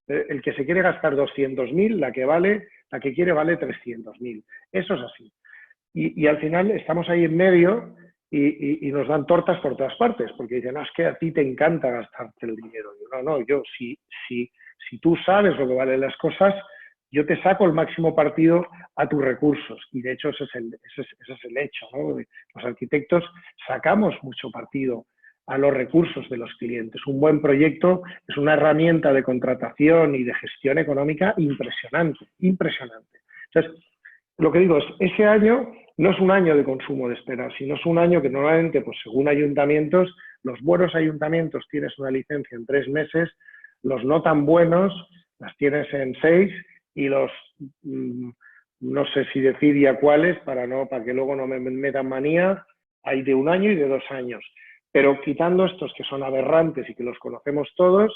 El que se quiere gastar 200.000, la que quiere vale 300.000. Eso es así. Y al final estamos ahí en medio y nos dan tortas por todas partes, porque dicen, no, es que a ti te encanta gastarte el dinero. Yo, si tú sabes lo que valen las cosas, yo te saco el máximo partido a tus recursos. Y de hecho ese es el hecho, ¿no? Los arquitectos sacamos mucho partido a los recursos de los clientes. Un buen proyecto es una herramienta de contratación y de gestión económica impresionante, impresionante. Entonces, lo que digo es, ese año no es un año de consumo de espera, sino es un año que normalmente, pues según ayuntamientos, los buenos ayuntamientos tienes una licencia en 3 meses, los no tan buenos las tienes en 6 y los, no sé si decir ya cuáles, para que luego no me metan manía, hay de 1 año y de 2 años. Pero quitando estos que son aberrantes y que los conocemos todos,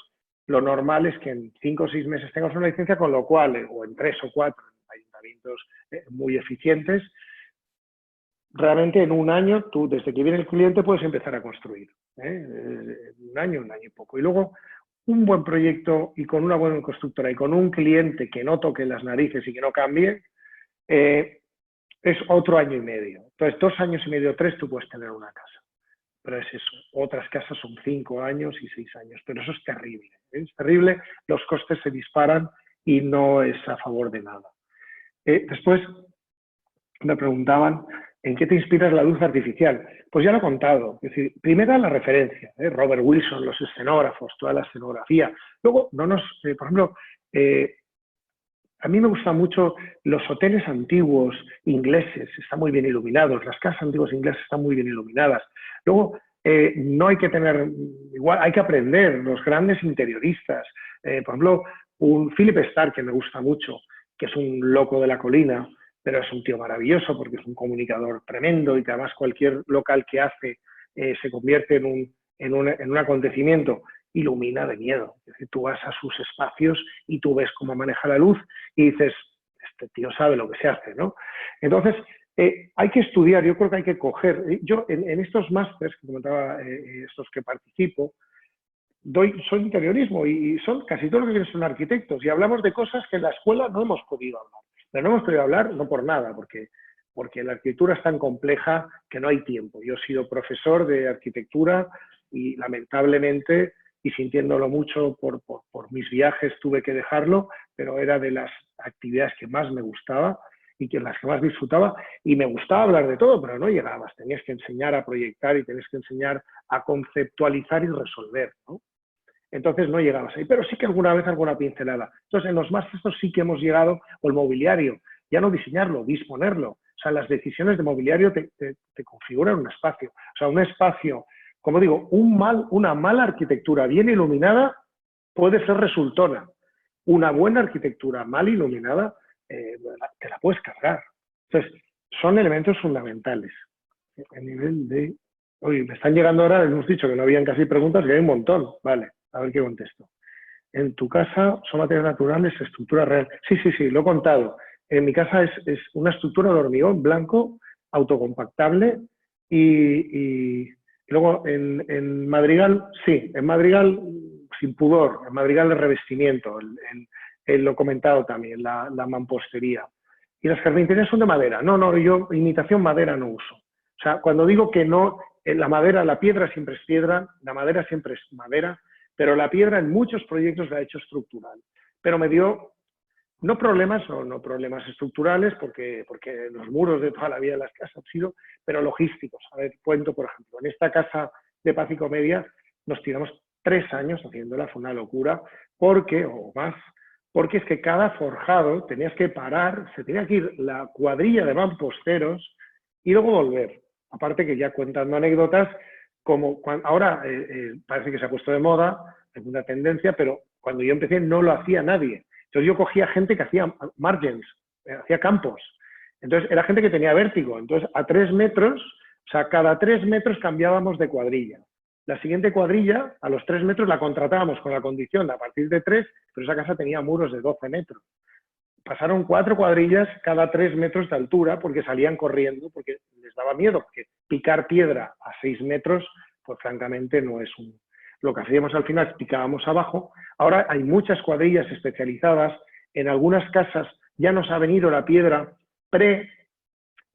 lo normal es que en 5 o 6 meses tengas una licencia, con lo cual, o en 3 o 4 ayuntamientos muy eficientes, realmente en 1 año, tú desde que viene el cliente puedes empezar a construir. Un año y poco. Y luego, un buen proyecto y con una buena constructora y con un cliente que no toque las narices y que no cambie, es otro año y medio. Entonces, 2 años y medio, 3, tú puedes tener una casa. Pero es eso. Otras casas son 5 años y 6 años. Pero eso es terrible. Es terrible, los costes se disparan y no es a favor de nada. Después me preguntaban, ¿en qué te inspiras la luz artificial? Pues ya lo he contado. Es decir, primero la referencia, Robert Wilson, los escenógrafos, toda la escenografía. Luego, por ejemplo, a mí me gustan mucho los hoteles antiguos ingleses, están muy bien iluminados, las casas antiguas inglesas están muy bien iluminadas. Luego, no hay que tener, igual hay que aprender, los grandes interioristas. Por ejemplo, un Philip Stark que me gusta mucho, que es un loco de la colina, pero es un tío maravilloso porque es un comunicador tremendo y que además cualquier local que hace se convierte en un acontecimiento, ilumina de miedo. Es decir, tú vas a sus espacios y tú ves cómo maneja la luz y dices, este tío sabe lo que se hace, ¿no? Entonces, hay que estudiar, yo creo que hay que coger. Yo en estos másters que comentaba, estos que participo, soy interiorismo y son casi todos los que vienen son arquitectos y hablamos de cosas que en la escuela no hemos podido hablar. Pero no hemos podido hablar no por nada, porque la arquitectura es tan compleja que no hay tiempo. Yo he sido profesor de arquitectura y lamentablemente, y sintiéndolo mucho por mis viajes, tuve que dejarlo, pero era de las actividades que más me gustaba y que las que más disfrutaba, y me gustaba hablar de todo, pero no llegabas, tenías que enseñar a proyectar y tenías que enseñar a conceptualizar y resolver, ¿no? Entonces no llegabas ahí, pero sí que alguna vez alguna pincelada. Entonces en los másteres sí que hemos llegado, o el mobiliario, ya no diseñarlo, disponerlo. O sea, las decisiones de mobiliario te configuran un espacio. O sea, un espacio, como digo, una mala arquitectura bien iluminada puede ser resultona. Una buena arquitectura mal iluminada te la puedes cargar. Entonces, son elementos fundamentales. A nivel de... Oye, me están llegando ahora, hemos dicho que no habían casi preguntas, que hay un montón. Vale, a ver qué contesto. En tu casa son materiales naturales, estructura real. Sí, lo he contado. En mi casa es una estructura de hormigón blanco, autocompactable y luego en Madrigal, sí, en Madrigal sin pudor, en Madrigal de revestimiento, lo he comentado también, la mampostería. Y las carpinterías son de madera. No, yo imitación madera no uso. O sea, cuando digo que no, la madera, la piedra siempre es piedra, la madera siempre es madera, pero la piedra en muchos proyectos la ha hecho estructural. Pero me dio, no problemas estructurales, porque los muros de toda la vida de las casas han sido, pero logísticos. A ver, cuento, por ejemplo, en esta casa de Paz y Comedia nos tiramos 3 años haciéndola, fue una locura, o más, porque es que cada forjado tenías que parar, se tenía que ir la cuadrilla de mamposteros y luego volver. Aparte que ya contando anécdotas, como ahora parece que se ha puesto de moda, es una tendencia, pero cuando yo empecé no lo hacía nadie. Entonces yo cogía gente que hacía margins, hacía campos. Entonces era gente que tenía vértigo. Entonces a 3 metros, o sea, cada 3 metros cambiábamos de cuadrilla. La siguiente cuadrilla, a los 3 metros, la contratábamos con la condición de a partir de 3, pero esa casa tenía muros de 12 metros. Pasaron 4 cuadrillas cada 3 metros de altura porque salían corriendo, porque les daba miedo, porque picar piedra a 6 metros, pues francamente no es lo que hacíamos al final, picábamos abajo. Ahora hay muchas cuadrillas especializadas, en algunas casas ya nos ha venido la piedra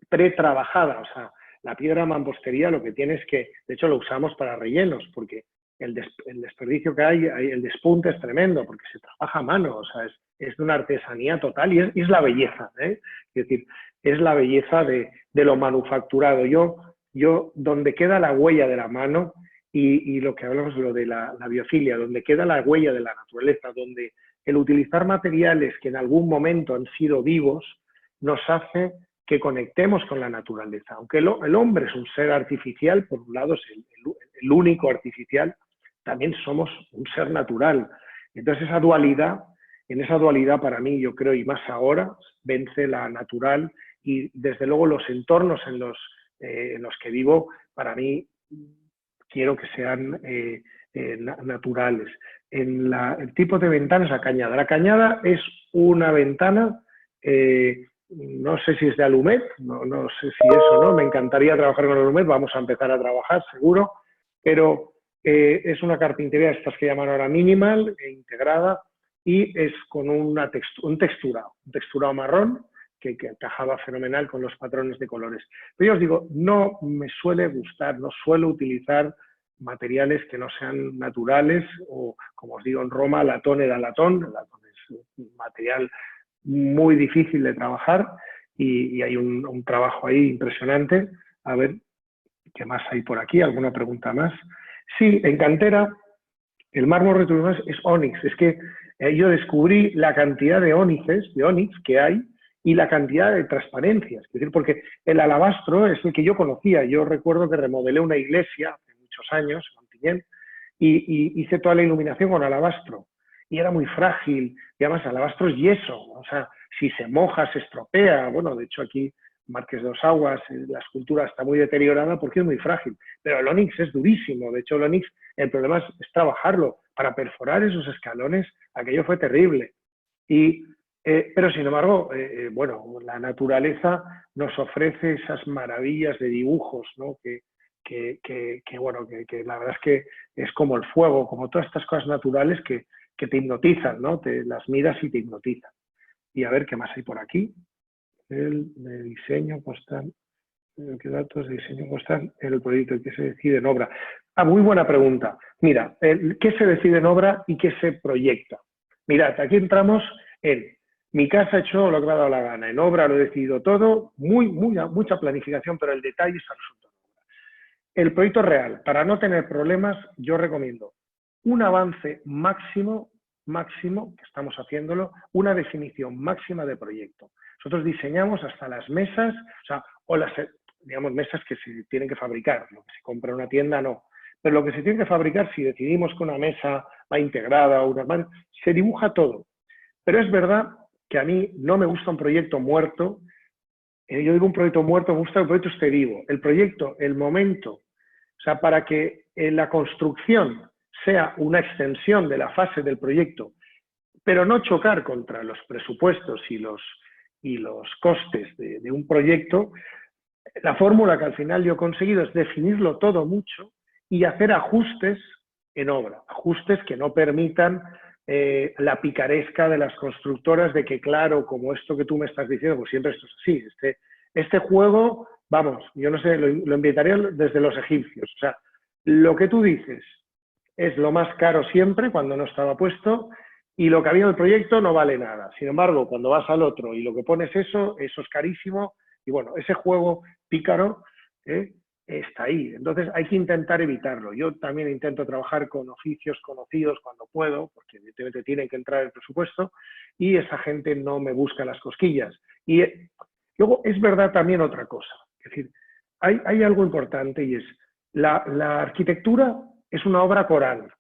pre-trabajada, o sea, la piedra mampostería lo que tiene es que, de hecho lo usamos para rellenos, porque el desperdicio que hay, el despunte es tremendo, porque se trabaja a mano, o sea, es de una artesanía total y es la belleza, ¿eh? Es decir, es la belleza de lo manufacturado. Yo, donde queda la huella de la mano y lo que hablamos, lo de la biofilia, donde queda la huella de la naturaleza, donde el utilizar materiales que en algún momento han sido vivos nos hace que conectemos con la naturaleza. Aunque el hombre es un ser artificial, por un lado es el único artificial, también somos un ser natural. Entonces en esa dualidad para mí, yo creo, y más ahora, vence la natural y desde luego los entornos en los que vivo, para mí, quiero que sean naturales. El tipo de ventana es la cañada. La cañada es una ventana, no sé si es de Alumet, no sé si es o no, me encantaría trabajar con Alumet, vamos a empezar a trabajar seguro, pero es una carpintería de estas que llaman ahora minimal, integrada, y es con un texturado marrón, que encajaba fenomenal con los patrones de colores. Pero yo os digo, no me suele gustar, no suelo utilizar materiales que no sean naturales, o como os digo en Roma, latón era latón. El latón es un material muy difícil de trabajar y hay un trabajo ahí impresionante. A ver, ¿qué más hay por aquí? ¿Alguna pregunta más? Sí, en cantera, el mármol returbado es ónix. Es que yo descubrí la cantidad de ónix que hay y la cantidad de transparencias. Es decir, porque el alabastro es el que yo conocía. Yo recuerdo que remodelé una iglesia hace muchos años, en Montillén, y hice toda la iluminación con alabastro. Y era muy frágil. Y además, alabastro es yeso. O sea, si se moja, se estropea. Bueno, de hecho, aquí Marqués de Dos Aguas, la escultura está muy deteriorada porque es muy frágil. Pero el ónix es durísimo. De hecho, el ónix, el problema es trabajarlo. Para perforar esos escalones, aquello fue terrible. Pero, sin embargo, bueno, la naturaleza nos ofrece esas maravillas de dibujos, ¿no? Bueno, que la verdad es que es como el fuego, como todas estas cosas naturales que te hipnotizan, ¿no? Te las miras y te hipnotizan. Y a ver qué más hay por aquí. El de diseño postal. ¿Qué datos de diseño están en el proyecto? ¿Qué se decide en obra? Muy buena pregunta. Mira, ¿qué se decide en obra y qué se proyecta? Mirad, aquí entramos en mi casa he hecho lo que me ha dado la gana. En obra lo he decidido todo, mucha planificación, pero el detalle está resuelto. El proyecto real, para no tener problemas, yo recomiendo un avance máximo, que estamos haciéndolo, una definición máxima de proyecto. Nosotros diseñamos hasta las mesas, o las, digamos, mesas que se tienen que fabricar, lo que se compra en una tienda no. Pero lo que se tiene que fabricar, si decidimos que una mesa va integrada o una, se dibuja todo. Pero es verdad que a mí no me gusta un proyecto muerto. Yo digo un proyecto muerto, me gusta el proyecto esté vivo. El proyecto, el momento, para que la construcción sea una extensión de la fase del proyecto, pero no chocar contra los presupuestos y los costes de un proyecto, la fórmula que al final yo he conseguido es definirlo todo mucho y hacer ajustes en obra, ajustes que no permitan la picaresca de las constructoras de que, claro, como esto que tú me estás diciendo, pues siempre esto es así. Este juego, vamos, yo no sé, lo invitaría desde los egipcios. O sea, lo que tú dices es lo más caro siempre cuando no estaba puesto y lo que había en el proyecto no vale nada. Sin embargo, cuando vas al otro y lo que pones eso es carísimo y bueno, ese juego pícaro está ahí. Entonces hay que intentar evitarlo. Yo también intento trabajar con oficios conocidos cuando puedo, porque evidentemente tienen que entrar en el presupuesto y esa gente no me busca las cosquillas. Y luego es verdad también otra cosa. Es decir, hay algo importante y es la arquitectura es una obra coral.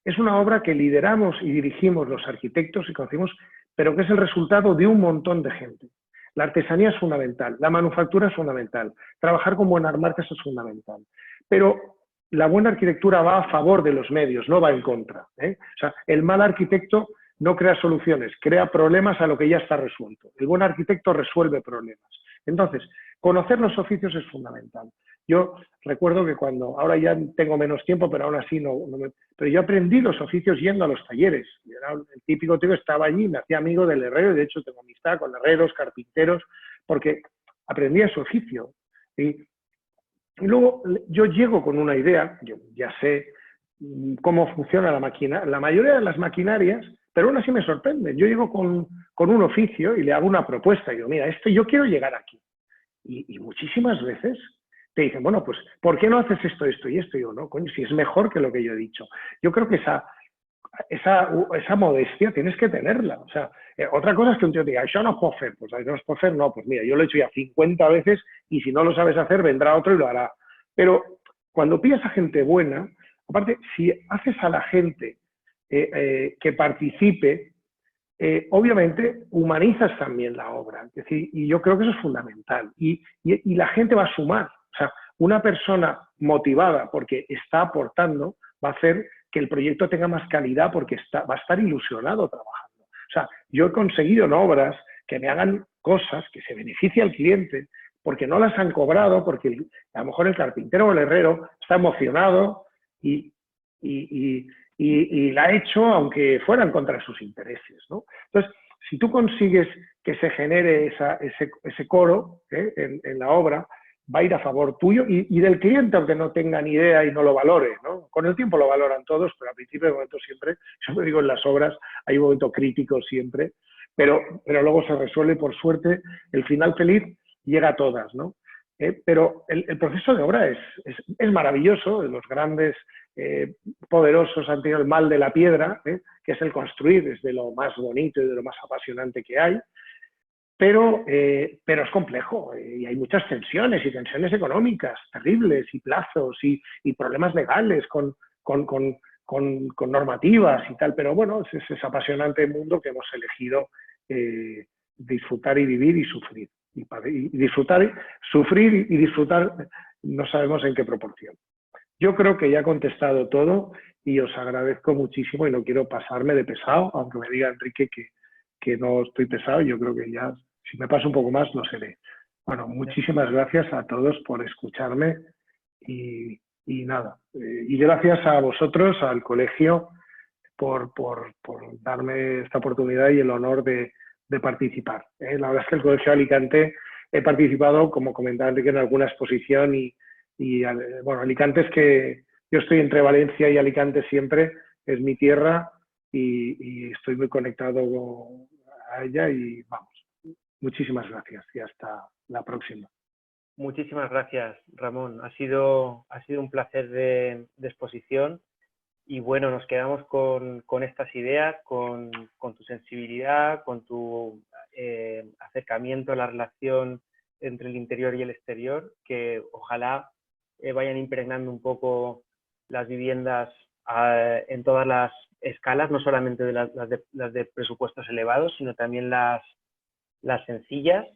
Es una obra que lideramos y dirigimos los arquitectos y conocimos, pero que es el resultado de un montón de gente. La artesanía es fundamental, la manufactura es fundamental, trabajar con buenas marcas es fundamental. Pero la buena arquitectura va a favor de los medios, no va en contra. O sea, el mal arquitecto no crea soluciones, crea problemas a lo que ya está resuelto. El buen arquitecto resuelve problemas. Entonces, conocer los oficios es fundamental. Yo recuerdo que ahora ya tengo menos tiempo, pero aún así pero yo aprendí los oficios yendo a los talleres. Era el típico tío que estaba allí, me hacía amigo del herrero, y de hecho tengo amistad con herreros, carpinteros, porque aprendía su oficio. Y luego yo llego con una idea, yo ya sé cómo funciona la máquina, la mayoría de las maquinarias, pero aún así me sorprenden. Yo llego con un oficio y le hago una propuesta, y digo, mira, yo quiero llegar aquí. Y muchísimas veces te dicen, bueno, pues, ¿por qué no haces esto, esto y esto? Y yo, no, coño, si es mejor que lo que yo he dicho. Yo creo que esa modestia tienes que tenerla. O sea, otra cosa es que un tío te diga, yo no puedo hacer, pues no es puedo hacer, no, pues mira, yo lo he hecho ya 50 veces y si no lo sabes hacer, vendrá otro y lo hará. Pero cuando pillas a gente buena, aparte, si haces a la gente que participe, obviamente humanizas también la obra. Es decir, y yo creo que eso es fundamental. Y la gente va a sumar. O sea, una persona motivada porque está aportando va a hacer que el proyecto tenga más calidad porque va a estar ilusionado trabajando. O sea, yo he conseguido en obras que me hagan cosas que se beneficie al cliente porque no las han cobrado, porque a lo mejor el carpintero o el herrero está emocionado y la ha hecho aunque fueran contra sus intereses, ¿no? Entonces, si tú consigues que se genere ese coro en la obra, va a ir a favor tuyo y del cliente, aunque no tenga ni idea y no lo valore, ¿no? Con el tiempo lo valoran todos, pero al principio de momento siempre, yo me digo en las obras, hay un momento crítico siempre, pero luego se resuelve, por suerte, el final feliz llega a todas, ¿no? Pero el proceso de obra es maravilloso. Los grandes poderosos han tenido el mal de la piedra, que es el construir, es de lo más bonito y de lo más apasionante que hay, pero es complejo y hay muchas tensiones y tensiones económicas terribles y plazos y problemas legales con normativas y tal, pero bueno, es apasionante mundo que hemos elegido disfrutar y vivir y sufrir. Y disfrutar, sufrir y disfrutar, no sabemos en qué proporción. Yo creo que ya he contestado todo y os agradezco muchísimo y no quiero pasarme de pesado, aunque me diga Enrique que no estoy pesado, yo creo que ya, si me paso un poco más, lo seré. Bueno, muchísimas gracias a todos por escucharme y nada. Y gracias a vosotros, al colegio, por darme esta oportunidad y el honor de participar. La verdad es que el Colegio de Alicante he participado, como comentaba Enrique, en alguna exposición bueno, Alicante es que yo estoy entre Valencia y Alicante siempre, es mi tierra y estoy muy conectado a ella y vamos, muchísimas gracias y hasta la próxima. Muchísimas gracias, Ramón. Ha sido un placer de exposición y bueno, nos quedamos con estas ideas, con tu sensibilidad, con tu acercamiento a la relación entre el interior y el exterior, que ojalá vayan impregnando un poco las viviendas en todas las escalas, no solamente las de presupuestos elevados, sino también las sencillas.